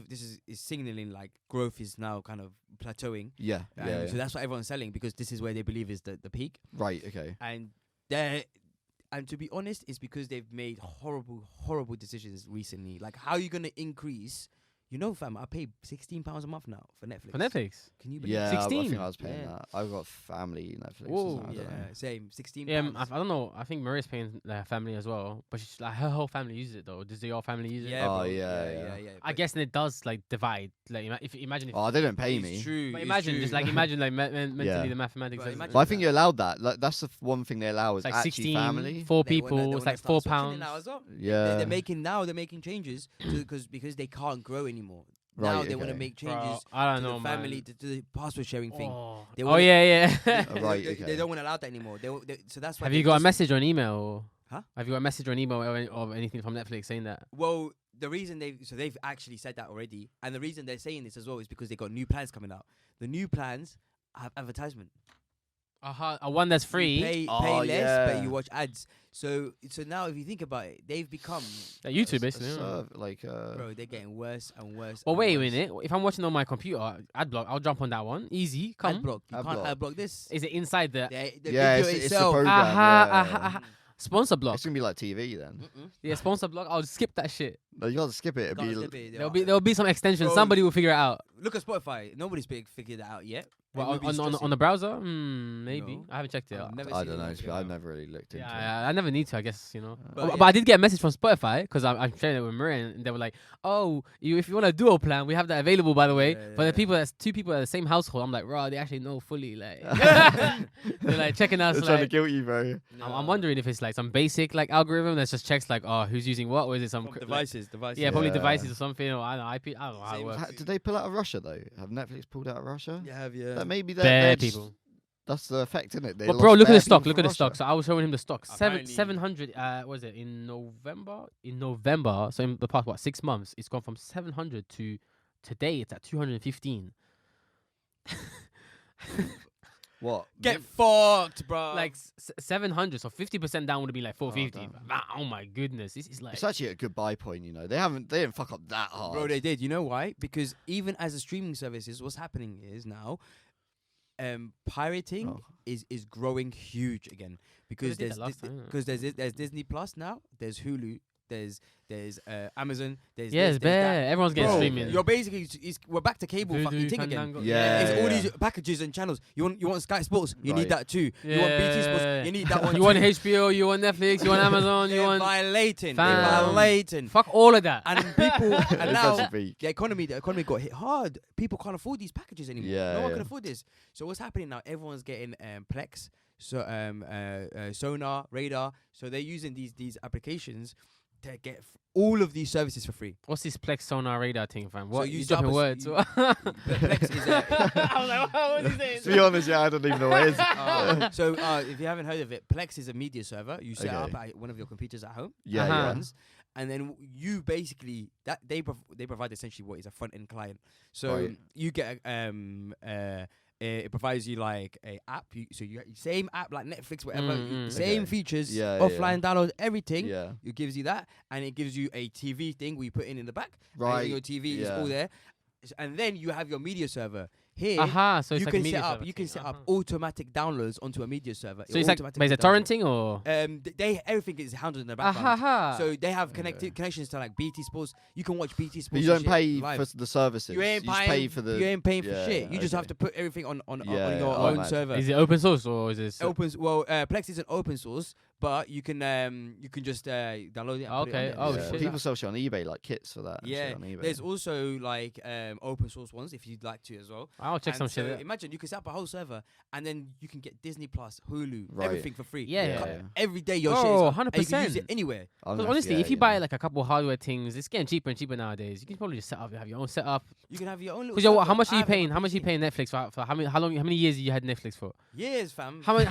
is signaling like growth is now kind of plateauing. Yeah. Yeah. So that's what everyone's selling because this is where they believe is the peak. Right. Okay. And to be honest, it's because they've made horrible decisions recently. Like, how are you gonna increase? You know, fam, I pay £16 a month now for Netflix. For Netflix. Can you believe? Yeah. it? I 16? think I was paying Yeah. that. I've got family Netflix. Whoa. Or something, I don't know. Yeah, same. £16. Yeah, I don't know. I think Maria's paying their family as well, but she's, like her whole family uses it though. Does your family use it? Yeah, Oh, bro. yeah. I but guess it does like divide. Like imagine if. Oh, they don't pay it's me. True. But it's imagine true. just like imagine like mentally Yeah. the mathematics. But doesn't- imagine But I think you're allowed that. Like, that's the one thing they allow is It's like actually 16, family. 4 They people. wanna It's like start £4. structuring it now as well. Yeah. They're making changes because they can't grow anymore. Now Right, they want to okay. make Bro, changes I don't to know, the family, man. to the password sharing thing. Oh, They oh wanna- yeah. Right, They okay. don't want to allow that anymore. So that's why. Have they you got a just- message or an email? Or Huh? Have you got a message or an email or anything from Netflix saying that? Well, the reason they've actually said that already, and the reason they're saying this as well is because they got new plans coming out. The new plans have advertisement. A one that's You free. pay Oh, less, yeah. but you watch ads. So now, if you think about it, they've become Like YouTube, basically. yeah. bro. They're getting worse and worse. Well, and wait a worse. minute. If I'm watching on my computer, ad block, I'll jump on that one. Easy. Come. Ad block. You Ad can't block. ad block this. Is it inside the The Yeah, video it's the itself. program. Aha, yeah. aha, aha. sponsor block? It's gonna be like TV then. Mm-mm. Yeah, sponsor block. I'll skip that shit. No, you gotta skip it. It'd Can't be skip it. There'll be some extension. Bro, Somebody will figure it out. Look at Spotify. Nobody's figured that out yet. Well, Nobody's on stressing. the browser? Maybe. No. I haven't checked it I've out. never I seen don't know. it. To be- I've never really looked into it. Yeah, I never need to, I guess, you know. But But I did get a message from Spotify because I'm sharing it with Maria, and they were like, "Oh, if you want a duo plan, we have that available, by the way." Yeah, For the yeah. people that's two people in the same household, I'm like, "Raw, they actually know fully." Like, they're like checking us. They're trying to Like, guilt you, bro. I'm wondering if it's like some basic like algorithm that just checks like, oh, who's using what, or is it some From like- devices. yeah, probably Yeah. devices or something, or I don't know, IP. I don't know how it Same works. with- Did they pull out of Russia though? Have Netflix pulled out of Russia? Yeah, That maybe Bare they're people. That's the effect, isn't it? But bro, look at the stock. Look at the stock. So I was showing him the stock. Apparently- 700. Was it in November? In November. So in the past 6 months, it's gone from 700 to today. It's at 215. What? Get fucked, bro. Like 700. So 50% down would have been like 450. damn. Oh my goodness, this is like. It's actually a good buy point, you know. They didn't fuck up that hard. Bro, they did. You know why? Because even as a streaming services, what's happening is now, pirating is growing huge again. Because They did that last time, there's Disney Plus now. There's Hulu. There's Amazon. There's Yeah, this, it's there's that. bare. Everyone's getting Bro, streaming. You're basically we're back to cable Voodoo, fucking thing again. Fandango. Yeah, It's all yeah. these packages and channels. You want Sky Sports, you Right. need that too. You want BT Sports, Yeah. you need that one. You want too. HBO, you want Netflix, you want Amazon, you They're want. violating. They're Fam. violating. Fuck all of that. And people, and It's now actually the economy got hit hard. People can't afford these packages anymore. Yeah, No one yeah. can afford this. So what's happening now? Everyone's getting Plex, so Sonar, Radar. So they're using these applications to get all of these services for free. What's this Plex Sonar Radar thing, fam? What you you start dropping us- words? you- Plex is I was like, what was he saying? To be honest, yeah, I don't even know what it is. so if you haven't heard of it, Plex is a media server. You set Okay. up at one of your computers at home. Yeah, Uh-huh. yeah. runs, and then you basically they provide essentially what is a front end client. So Right. you get it provides you like a app. So you get the same app like Netflix, whatever, same Okay. features, Yeah, yeah, offline download, everything. Yeah. It gives you that, and it gives you a TV thing where you put in the back. Right. And your TV is yeah. all there, and then you have your media server here. Aha, so it's you like can a media set up. server You can thing. set up Uh-huh. automatic downloads onto a media server. So it's like, automatically but is it downloads torrenting or? they everything is handled in the background. Aha. So they have connections to like BT Sports. You can watch BT But Sports. you don't and shit pay live. for the services. You ain't just paying. pay for the. You ain't paying for Yeah, shit. You just have okay. to put everything on Yeah, your oh, own man. server. Is it open source or is it? Plex isn't open source, but you can just download it. And put it on Okay. there. Oh, yeah. shit. People sell shit on eBay, like kits for that. and Yeah, shit on eBay. there's also like open source ones if you'd like to as well. I'll check some And so shit. out. imagine you can set up a whole server and then you can get Disney Plus, Hulu, Right. everything for free. Yeah, yeah, yeah. yeah. Every day your Oh, shit is up, and you 100%. can use it anywhere. Because honestly, if you buy like a couple hardware things, it's getting cheaper and cheaper nowadays. You can probably just set up, have your own setup. You can have your own little. Because how server. much are I you have it on paying? my How much are you PC. paying Netflix for? How many years have you had Netflix for? Years, fam. How many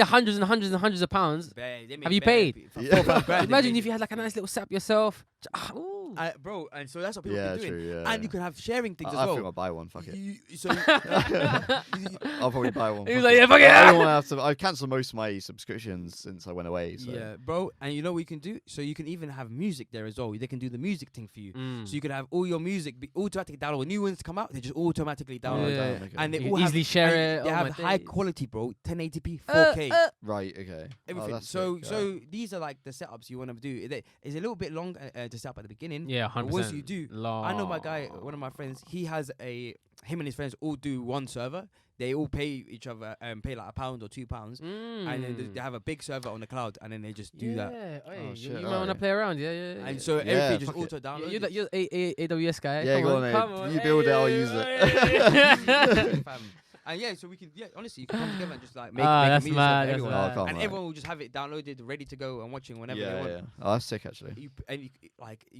hundreds and hundreds and hundreds of pounds? Have you paid? For 4 or 5 grand, they Imagine made if you had like a nice little setup yourself. Ooh. bro, and so that's what people Yeah, are doing. true. Yeah. And you can have sharing things I as think well. I'll buy one. Fuck it. So I'll probably buy one. He was fuck like, it. yeah, fuck it. I don't want to have to. I've cancelled most of my subscriptions since I went away. So. yeah, bro, and you know what you can do? So you can even have music there as well. They can do the music thing for you. Mm. So you can have all your music be automatically download. When new ones come out, they just automatically download. Yeah. Okay. And they You all can have, easily share and it. They Oh have my high days. quality, bro. 1080p, 4K. Right. Okay. Everything. that's So sick, so these are like the setups you want to do. It's a little bit long to set up at the beginning. Yeah, But 100%. once you do, I know my guy, one of my friends, he has him and his friends all do one server. They all pay each other pay like £1 or £2, and then they have a big server on the cloud, and then they just do that. Hey, shit, you might want to alright. play around. Yeah. And so Yeah, everything just fuck it. auto download. You're AWS guy. Yeah, come go on, on, come mate. on. You build it, I'll use it. And yeah, so we can honestly you can come together and just like make Ah, make that's a media mad, server that's everyone. mad. Oh, come And on. everyone will just have it downloaded, ready to go and watching whenever they Yeah, want. yeah. Oh, that's sick actually. You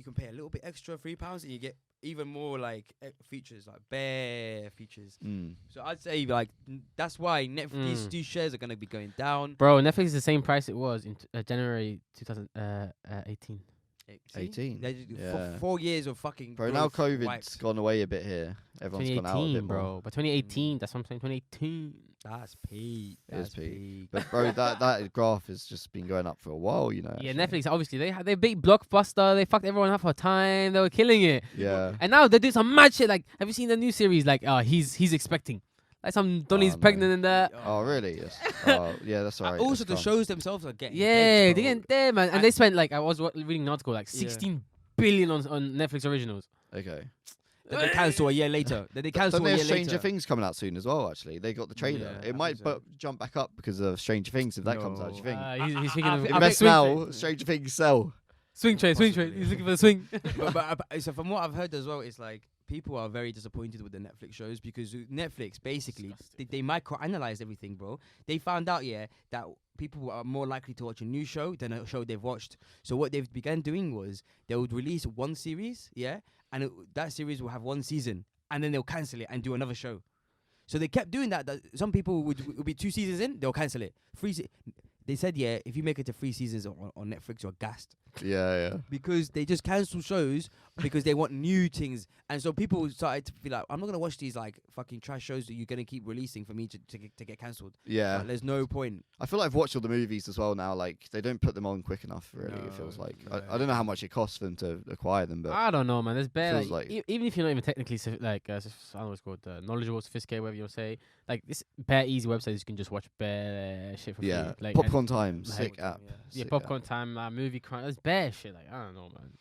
can pay a little bit extra, £3, and you get even more like features, like bare features. Mm. So I'd say like that's why Netflix these shares are gonna be going down. Bro, Netflix is the same price it was in January 2018. 18. They just do Yeah. 4 years of fucking. Bro, now growth COVID's wiped. gone away a bit here. Everyone's gone out a 2018, bit bro. more. But 2018, that's what I'm saying. 2018. That's peak. It is That's peak. peak. But bro, that graph has just been going up for a while, you know. Yeah, actually. Netflix, obviously, they big blockbuster. They fucked everyone up for time. They were killing it. Yeah. And now they do some mad shit. Like, have you seen the new series? Like, he's expecting. Like, some Donnie's no. pregnant and that. Oh really? Yes. Oh yeah, that's alright. Also, the that's shows themselves are getting. Yeah, dead, they bro. getting there, man. And they spent, like, I was reading an article, like, Yeah. 16 billion on Netflix originals. calm. Okay. Then they cancel a year later. Then they Then cancel a year there's Stranger later. Things coming out soon as well. Actually, they got the trailer. Yeah, I it might think so. jump back up because of Stranger Things if that comes out. Do you think? He's thinking of Invest swing now. trade. Stranger Things sell. Swing trade. Possibly. He's looking for the swing. So from what I've heard as well, it's like people are very disappointed with the Netflix shows because Netflix basically they microanalyze everything, bro. They found out that people are more likely to watch a new show than a show they've watched. So what they've began doing was they would release one series, and that series will have one season, and then they'll cancel it and do another show. So they kept doing that. Some people would be 2 seasons in, they'll cancel it. They said, if you make it to 3 seasons on Netflix, you're gassed. Yeah. Because they just cancel shows because they want new things. And so people started to be like, I'm not going to watch these like fucking trash shows that you're going to keep releasing for me to get cancelled. Yeah. Like, there's no point. I feel like I've watched all the movies as well now. Like, they don't put them on quick enough, really, it feels like. I don't know how much it costs for them to acquire them, but... I don't know, man. There's bare, feels like even if you're not even technically, I don't know what's called, knowledgeable, sophisticated, whatever you want to say, like, this bare easy websites you can just watch bare shit for free. Like, Popcorn Time, like, sick app. Yeah, Popcorn Time, movie crime. There's bare shit. Like, I don't know, man.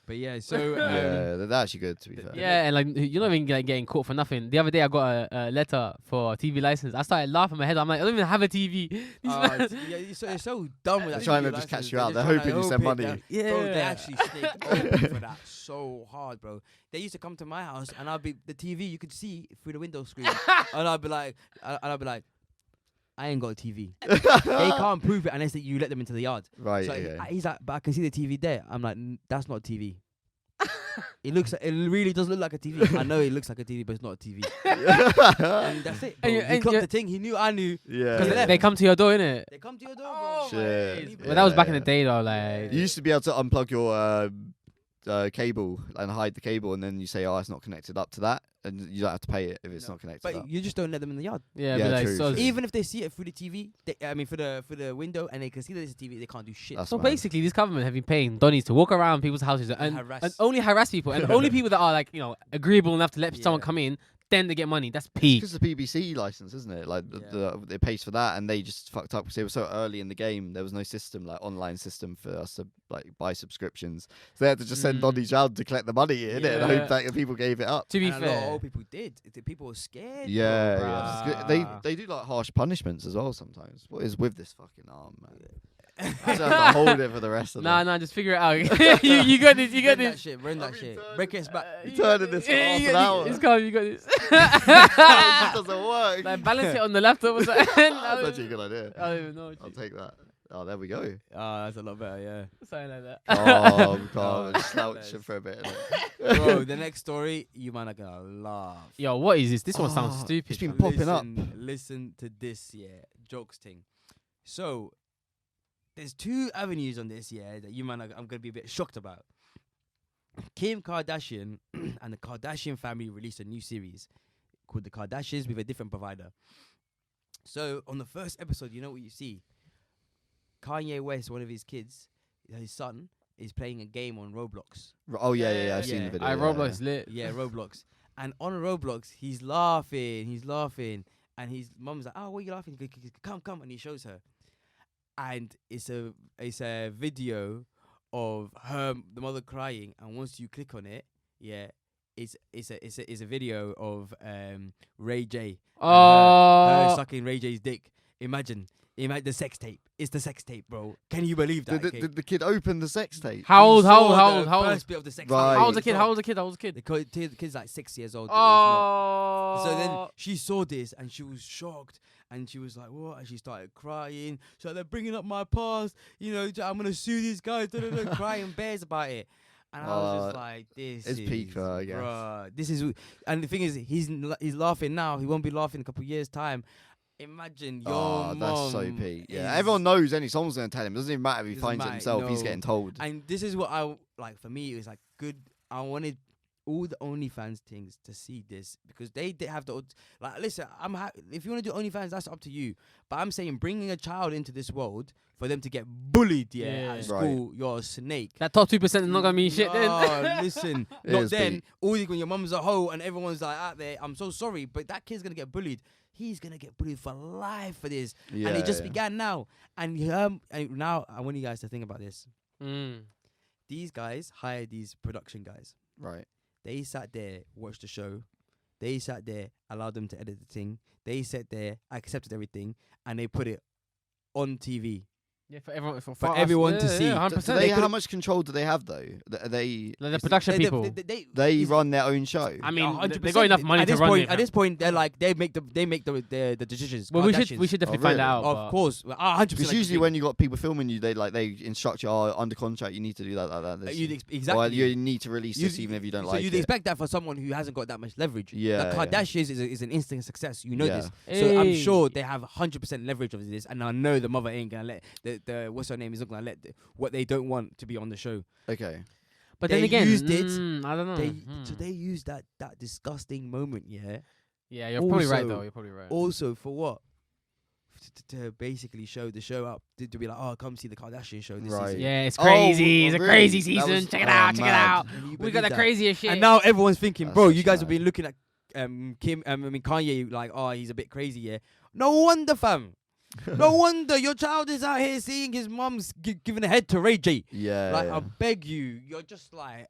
But yeah, so... yeah, they're actually good, to be fair. Yeah, and like, you're not even like, getting caught for nothing. The other day, I got a letter for a TV license. I started laughing my head. I'm like, I don't even have a TV. You're so dumb with They're that. trying TV to just catch license. you out. They're They're just hoping you trying to send hope money. it. Bro, they actually snake open for that so hard, bro. They used to come to my house, and I'd be the TV. You could see through the window screen, and I'd be like, I ain't got a TV. They can't prove it unless you let them into the yard. Right, So yeah. he's like, but I can see the TV there. I'm like, that's not a TV. It really does look like a TV. I know it looks like a TV, but it's not a TV. And that's it. Bro. He clocked the thing. He knew I knew. Yeah. Because they come to your door, innit? They come to your door, bro. Oh, shit. But that was back in the day, though. Like, You used to be able to unplug your cable and hide the cable, and then you say, "Oh, it's not connected up to that," and you don't have to pay it if it's not connected But up. you just don't let them in the yard. yeah, Yeah, but like, true, so, true. Even if they see it through the TV, for the window, and they can see that it's a TV, they can't do shit. That's so mad. basically, this government have been paying Donnies to walk around people's houses and only harass people, and only people that are like, agreeable enough to let someone come in, then they get money. That's peak. Because the BBC license, isn't it? Like it pays for that, and they just fucked up because they were so early in the game. There was no system, like online system, for us to like buy subscriptions. So they had to just send Donny round to collect the money in it and hope that people gave it up. To be And a lot of fair, old people did. People were scared. Yeah, bro. yeah. They do like harsh punishments as well sometimes. What is with this fucking arm, man? I just have to hold it for the rest of the nah, just figure it out. you got this. You got this. Run that shit. Break it back. You turning this for half an hour. It's calm. You got this. It just doesn't work. Like, balance it on the laptop or something. That's actually a good idea. I don't even know. I'll take that. Oh, there we go. That's a lot better, yeah. Something like that. Oh, God. Slouching for a bit. Bro, the next story, you man are gonna laugh. Yo, what is this? This one sounds stupid. It's been fam. popping up. Listen to this, jokes thing. So, there's 2 avenues on this, that you man I'm gonna be a bit shocked about. Kim Kardashian and the Kardashian family released a new series called The Kardashians with a different provider. So, on the first episode, you know what you see? Kanye West, one of his kids, his son, is playing a game on Roblox. Oh, yeah. I've seen the video. Roblox lit. Yeah, Roblox. And on Roblox, he's laughing. And his mum's like, "Oh, what are you laughing? Come." And he shows her. And it's a video of the mother crying. And once you click on it, it's a video of Ray J. Oh, Her sucking Ray J's dick. Imagine the sex tape. It's the sex tape, bro. Can you believe that? Did the kid open the sex tape? how old? First bit of the sex tape. Right. How old's the kid? How old's the kid? The kid's like 6 years old. Oh. So then she saw this and she was shocked and she was like, "What?" And she started crying. So they're bringing up my past. I'm gonna sue these guys. Crying bears about it. And I was just like, "This is peak for her, I guess. Bruh, this is." And the thing is, he's laughing now. He won't be laughing in a couple of years' time. Imagine your mom. That's so peak. Yeah, everyone knows. Someone's gonna tell him. It doesn't even matter if he finds it himself. He's getting told. And this is what I like. For me, it was like good. I wanted all the OnlyFans things to see this because they have the like. Listen, if you want to do OnlyFans, that's up to you. But I'm saying bringing a child into this world for them to get bullied, at school, you're a snake. That top 2% is not gonna mean shit then. Listen, It not is then. peak. When your mum's a hoe and everyone's like out there, I'm so sorry, but that kid's gonna get bullied. He's gonna get bullied for life for this, and it just began now. And now I want you guys to think about this. These guys hired these production guys. Right. They sat there, watched the show. They sat there, allowed them to edit the thing. They sat there, accepted everything, and they put it on TV. Yeah, for everyone, for For us, everyone to see. 100%. How much control do they have though? Are they Like the production people. they run their own show. I mean, 100%. they got enough money at to this run point. it. At this point, they're like they make the decisions. Well, we Kardashians. should definitely Oh, find really? out. Of course, 100%. Because usually when you got people filming you, they instruct you, under contract, you need to do that. This. exactly. Or you need to release this even if you don't so like you'd it. expect that for someone who hasn't got that much leverage. Yeah, the Kardashians is an instant success. You know Yeah. this. So I'm Hey. sure they have 100% leverage of this, and I know the mother ain't gonna let the what's her name is not gonna let what they don't want to be on the show. Okay. But They then again, used it. I don't know. So they used that disgusting moment, yeah. Yeah, you're probably right Also- though. You're probably right. Also for what? To basically show the show up to be like, oh, come see the Kardashian show this Right. season. Yeah, it's crazy. It's a really? crazy That season. was- Check it oh, out. Check it mad. out. Can you We believe got the that? craziest shit. And now everyone's thinking, That's bro, such you guys mad. have been looking at Kanye like, oh, he's a bit crazy, yeah. No wonder, fam. No wonder your child is out here seeing his mum's giving a head to Ray J. Yeah. Like, yeah. I beg you, you're just like,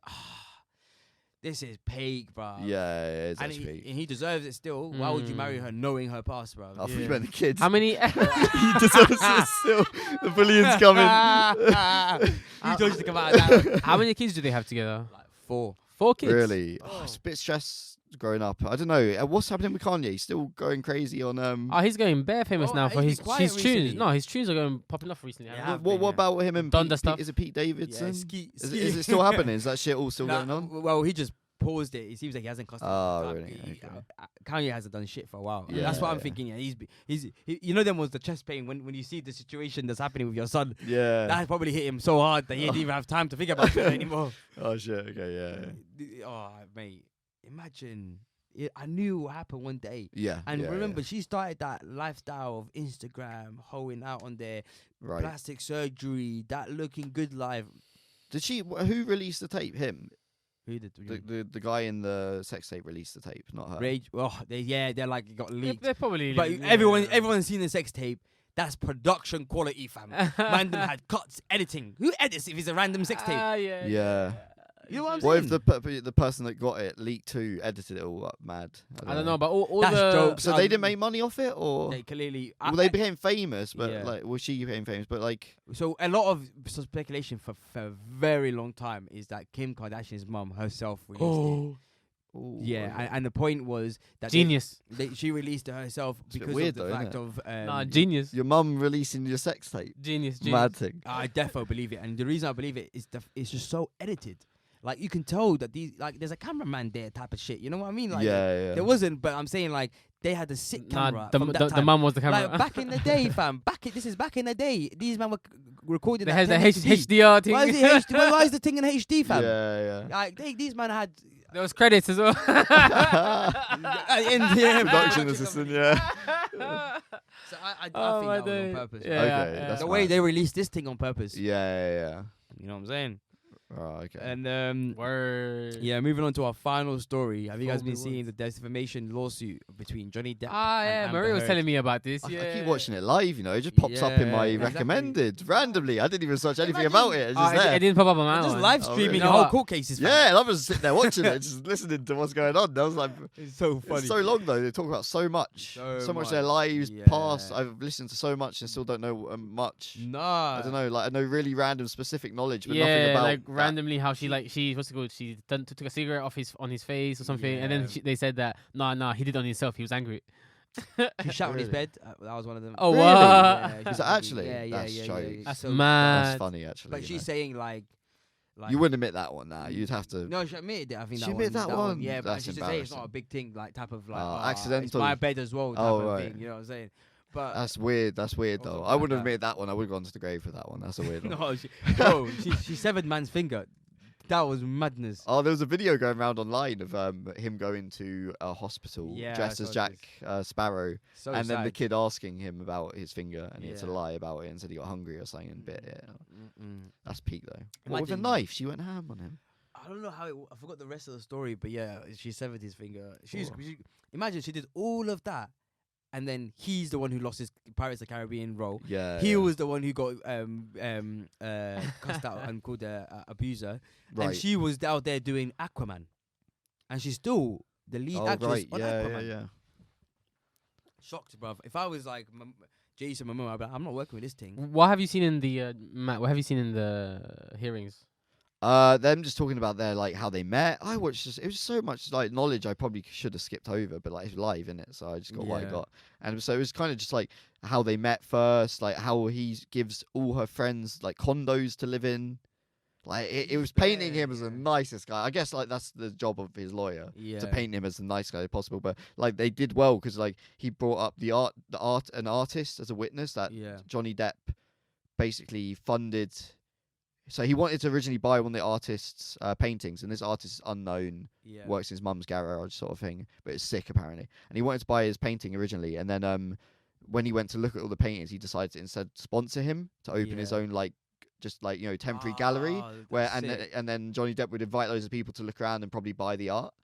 this is peak, bro. Yeah, it is And actually. he deserves it still. Why would you marry her knowing her past, bro? I thought you Yeah. meant the kids. How many? He deserves it still. The bullying's coming. Who told you to come out of that? How many kids do they have together? Like 4. 4 kids. Really? Oh, it's a bit stressed growing up. I don't know. What's happening with Kanye? He's still going crazy on. Oh, he's going bare famous Oh, now for he's his quiet tunes. recently. No, his tunes are going popping off recently. Yeah, I have don't know. What about him and Done the Pete, stuff. Is it Pete Davidson? Yeah, Is it still happening? Is that shit all still going on? Well, he just paused it. It seems like he hasn't cost. Oh, really? Okay. Kanye hasn't done shit for a while. Yeah, That's what I'm yeah. thinking. Yeah, you know, them was the chest pain when you see the situation that's happening with your son. Yeah. That probably hit him so hard that he didn't even have time to think about it anymore. Oh shit. Okay. Yeah. Oh, mate, imagine. I knew what happened one day. Yeah. And yeah, remember, she started that lifestyle of Instagram, hoeing out on their Right. plastic surgery, that looking good life. Did she? Who released the tape? Him. Who did The guy in the sex tape released the tape, not her. Rage? Oh, they're like it got leaked. They're probably. But everyone's seen the sex tape. That's production quality, fam. Man them had cuts, editing. Who edits if it's a random sex tape? Yeah. Yeah. You know what I'm What saying? if the person that got it leaked too edited it all up mad? I don't know, but all That's the jokes. So they didn't make money off it, or They clearly. well, they became famous, but Yeah. like, well, she became famous, but like, So a lot of speculation for a very long time is that Kim Kardashian's mum herself released it. ooh, Yeah, and the point was that genius. she released it herself It's a bit because weird of the though, fact isn't of. Nah, genius. your mum releasing your sex tape, Genius. mad thing. I defo believe it, and the reason I believe it is it's just so edited. Like you can tell that there's a cameraman there type of shit. You know what I mean? Like Yeah. there wasn't, but I'm saying like they had a sick camera. Nah, from that the time. mum was the camera. Like back in the day, fam. This is back in the day. These men were recording. They at had the 10 HDR thing. Why is it HD? Why is the thing in HD, fam? Yeah. Like these men had. There was credits as well. Production assistant, yeah. So I Oh, think my that was on day. purpose. Yeah, Okay, yeah. that's The way mad. they released this thing on purpose. Yeah. You know what I'm saying? Oh, okay. And Word. yeah, moving on to our final story. Have you guys been Probably seeing the defamation lawsuit between Johnny Depp? Ah, and yeah. Amber Maria was Heard? telling me about this. I Yeah. keep watching it live, It just pops up in my Yeah, exactly. recommended randomly. I didn't even search anything Imagine- about it. It's just It there. didn't pop up on my Just one. live Oh, streaming really? the You know whole what? court cases. fam. Yeah, and I was sitting there watching it, just listening to what's going on. I was like, It's so funny. it's so long though. They talk about so much, So much of their much, lives yeah. past. I've listened to so much and still don't know much. Nah. I don't know. Like I know really random, specific knowledge, but nothing Yeah, about like that. randomly how she what's it called? She took a cigarette off on his face or something, and then Yeah. they said that nah, he did it on himself. He was angry. He shot on his Really? bed. That was one of them. Oh, Really? what? Yeah, Is she- that actually? Yeah, That's yeah. jokes. That's So- mad. That's funny actually. But she's saying like you wouldn't admit that one now. You'd have to. No, she admitted it. I think She that admitted one. that one? Yeah, but That's she just say it's not a embarrassing. big thing, like type of like Oh, It's accidental. my bed as well, type Oh, of right. thing. You know what I'm saying? But That's weird. That's weird Also though. like I wouldn't that. admit that one. I would have gone to the grave for that one. That's a weird one. no, she severed man's finger. That was madness. Oh, there was a video going around online of him going to a hospital Yeah, dressed I as saw Jack Sparrow, So and then the sad. kid asking him about his finger, and he had to Yeah. lie about it and said he got hungry or something. And bit, yeah. Mm-mm. That's peak though. What, with a Imagine- knife, she went ham on him. I don't know how I forgot the rest of the story, but yeah, she severed his finger. Oh. Imagine she did all of that, and then he's the one who lost his Pirates of the Caribbean role. Yeah. He yeah. was the one who got cussed out and called a abuser, right. and she was out there doing Aquaman, and she's still the lead oh, actress right. on Yeah, Aquaman. yeah. Shocked, bruv. If I was like Jason Momoa, I'll be like, I'm not working with this thing. What have you seen in the Matt? What have you seen in the hearings? Them just talking about their like how they met. I watched it was so much like knowledge I probably should have skipped over, but like it's live in it, so I just got what I got. And so it was kind of just like how they met first, like how he gives all her friends like condos to live in. Like it was painting him as the nicest guy. I guess like that's the job of his lawyer to paint him as the nice guy possible. But like they did well because like he brought up an artist as a witness that Johnny Depp basically funded. So he wanted to originally buy one of the artist's paintings, and this artist is unknown, works in his mum's garage sort of thing, but it's sick apparently. And he wanted to buy his painting originally, and then when he went to look at all the paintings, he decided to instead sponsor him to open his own like just like temporary gallery where and then Johnny Depp would invite loads of people to look around and probably buy the art.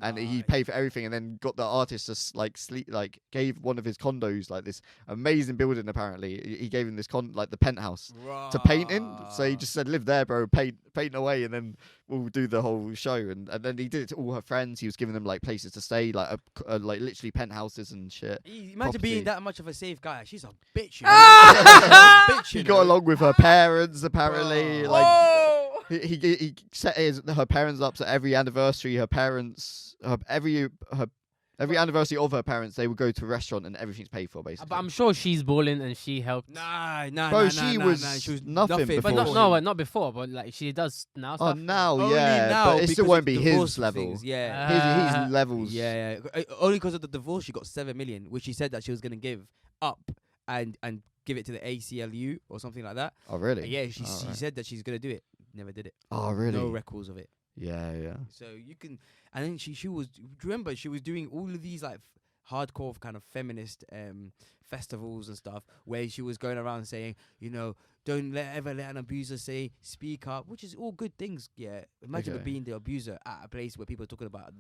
And he paid for everything, and then got the artist to gave one of his condos like this amazing building. Apparently, he gave him this the penthouse to paint in. So he just said, "Live there, bro. Paint away, and then we'll do the whole show." And then he did it to all her friends. He was giving them like places to stay, like literally penthouses and shit. Imagine being that much of a safe guy. She's a bitch. He got along with her parents apparently. He set her parents up, so every anniversary every anniversary of her parents, they would go to a restaurant and everything's paid for, basically. But I'm sure she's balling and she helped. Bro, she was nothing before. But not before, but like she does now. Oh, Stuff. now, Only yeah, now but it still won't be his level. Things, yeah, His levels. Yeah. Only because of the divorce, she got 7 million, which she said that she was gonna give up and give it to the ACLU or something like that. Oh, really? Yeah, she said that she's gonna do it. Never did it. Oh, really? No records of it. Yeah. So you can, and then she was. Remember, she was doing all of these like hardcore kind of feminist festivals and stuff, where she was going around saying, don't ever let an abuser say speak up, which is all good things. Yeah, imagine being the abuser at a place where people are talking about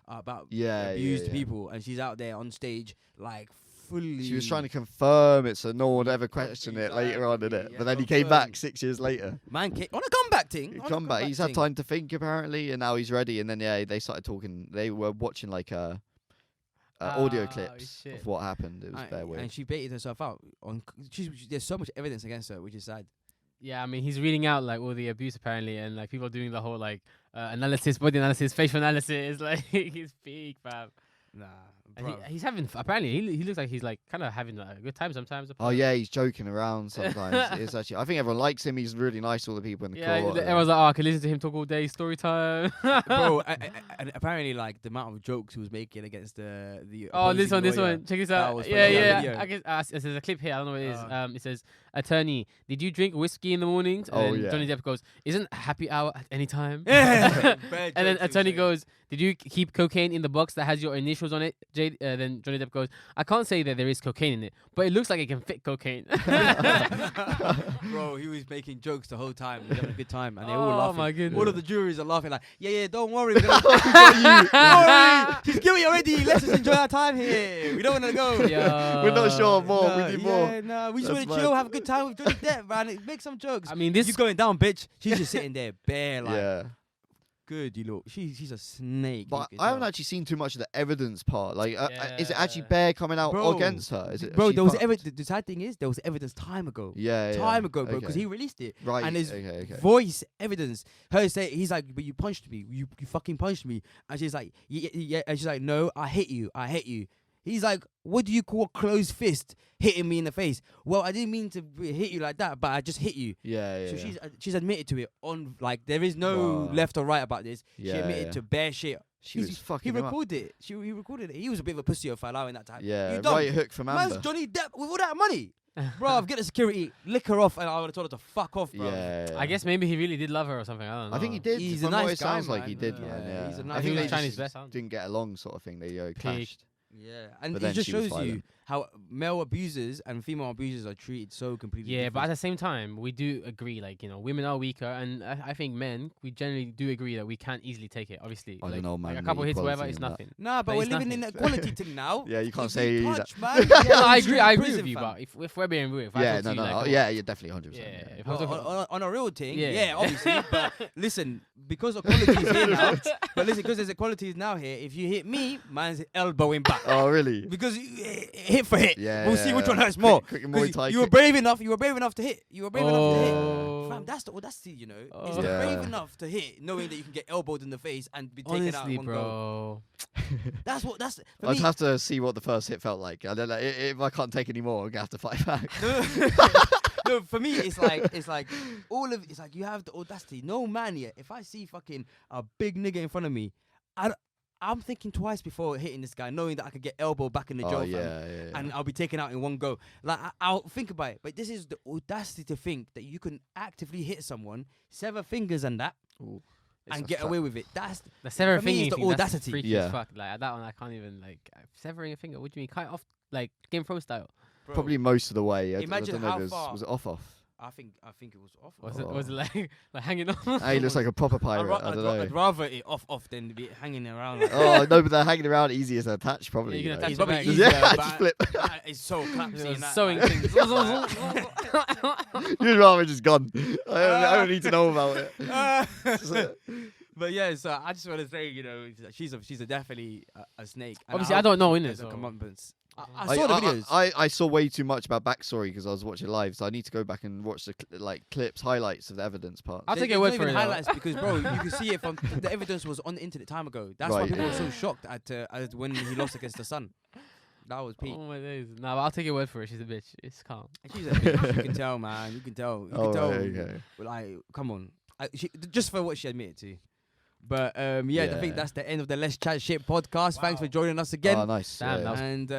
abused people, and she's out there on stage like. She was trying to confirm it so no one would ever question it later on, didn't it? But then he came back 6 years later. Man, on a comeback thing. He's had time to think apparently, and now he's ready. And then they started talking. They were watching like audio clips of what happened. It was very weird. And she baited herself out. There's so much evidence against her, which is sad. Yeah, I mean, he's reading out like all the abuse apparently, and like people doing the whole like analysis, body analysis, facial analysis. Like he's big, fam. Nah. And he's having apparently he looks like he's like kind of having a good time sometimes. Oh yeah, he's joking around sometimes. It's actually, I think everyone likes him. He's really nice to all the people in the court. Everyone's like, I can listen to him talk all day. Story time, bro. And apparently, like the amount of jokes he was making against the. This one. Check this out. Yeah. I guess there's a clip here. I don't know what it is. It says, "Attorney, did you drink whiskey in the mornings?" And Johnny Depp goes, "Isn't happy hour at any time?" And then attorney goes, "Did you keep cocaine in the box that has your initials on it?" Then Johnny Depp goes, "I can't say that there is cocaine in it, but it looks like it can fit cocaine." Bro, he was making jokes the whole time. He was having a good time, and they all laughing. My goodness. All of the juries are laughing like, yeah, don't worry. We're gonna don't worry. She's guilty already. Let's just enjoy our time here. We don't want to go. We're not sure more. We need more. No, we just want to chill, have a good time with Johnny Depp, man. Make some jokes. I mean, this... You're going down, bitch. She's just sitting there bare like... Yeah. Good, you look. She's a snake. But I haven't actually seen too much of the evidence part. Like, is it actually Bear coming out against her? Is it? Bro, there was evidence. The sad thing is, there was evidence time ago. Time ago, bro, because he released it. Right. And there's voice evidence. He's like, but you punched me. You fucking punched me. And she's like, yeah. And she's like, no, I hit you. He's like, what do you call a closed fist hitting me in the face? Well, I didn't mean to hit you like that, but I just hit you. Yeah. So she's admitted to it on like there is no left or right about this. She admitted to bare shit. He recorded it. He recorded it. He was a bit of a pussy for allowing that time. Yeah, right hook from Amber. Man's Johnny Depp with all that money. Bro, get the security, lick her off, and I would have told her to fuck off, bro. Yeah. I guess maybe he really did love her or something. I don't know. I think he did. He's From a nice what it guy, sounds like man. he did, man. Yeah. He's a nice I think guy. they trying just his best. didn't get along, sort of thing. They clashed. Yeah, and But it then just she was shows you violent. how male abusers and female abusers are treated so completely Yeah, but at different. the same time, we do agree, like, women are weaker, and I think men, we generally do agree that we can't easily take it, obviously. I don't know, man. Like a couple hits, equality whatever, it's and that. nothing. Nah, but we're it's living in an equality thing now. Yeah, you can't If say we that. punch, man, I straight agree to with prison, you, fam. but if we're being real, if I Yeah, talk to you, like, yeah, definitely 100%. yeah, if I Well, talk on a real thing, Yeah. obviously. But listen, because equality is here now. But listen, because there's equality now here. If you hit me, man's elbowing back. Oh, really? Because him hit for hit. Yeah, We'll see which one hurts more. Quick 'Cause Muay Thai you were kick. brave enough. You were brave enough to hit. You were brave enough to hit. Oh. Fam, that's the audacity, you know. It's Oh. the Yeah. brave enough to hit, knowing that you can get elbowed in the face and be taken out Honestly, in one go. bro. That's what. That's for I'd me. have to see what the first hit felt like. I don't know. If I can't take any more, I'm gonna have to fight back. No, for me, it's like all of it's like you have the audacity. No man, yeah. If I see fucking a big nigga in front of me, I'm thinking twice before hitting this guy, knowing that I could get elbow back in the jaw, Oh fam, yeah. and I'll be taken out in one go. Like I'll think about it, but this is the audacity to think that you can actively hit someone, sever fingers and that, Ooh. and It's get a away with it. That's The severing for me, finger it's the thing, that's audacity. freaky Yeah. as fuck. Like that one, I can't even like severing a finger. What do you mean? Cut it off like Game of Thrones style. bro, probably most of the way. I Imagine don't know how if it was, far- was it off? I think it was off. Was it like hanging on? He looks like a proper pirate. I don't I'd know. rather it off than be hanging around. Like Oh no, but they're hanging around easier to attach probably. Yeah, you can know. attach it's it probably back. easier, Yeah, but just flip. It's so clumsy. and that, Sewing like- things. You'd rather just gone. I don't need to know about it. But yeah, so I just want to say, you know, she's definitely a snake. And Obviously, I don't know in it. there's a So. comeuppance. I saw the videos. I saw way too much about backstory because I was watching live, so I need to go back and watch the clips, highlights of the evidence part. I'll take There's your word not for even it. though. highlights because, bro, you can see it from the evidence was on the internet time ago. That's why Right, people were yeah. so shocked at when he lost against the Sun. That was peak. Oh my days. Nah, but I'll take your word for it. She's a bitch. It's calm. She's a bitch. You can tell, man. You can tell. You can Oh, tell. okay. Like, come on. Just for what she admitted to. But I think that's the end of the Let's Chat Shit podcast. Wow. Thanks for joining us again. Oh, nice. Damn, that was- And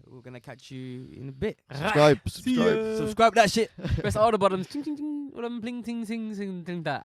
we're gonna catch you in a bit. Subscribe. See ya. Subscribe that shit. Press all the buttons. Ting, ting, ting. All them bling, ting, ting, ting, ting, that.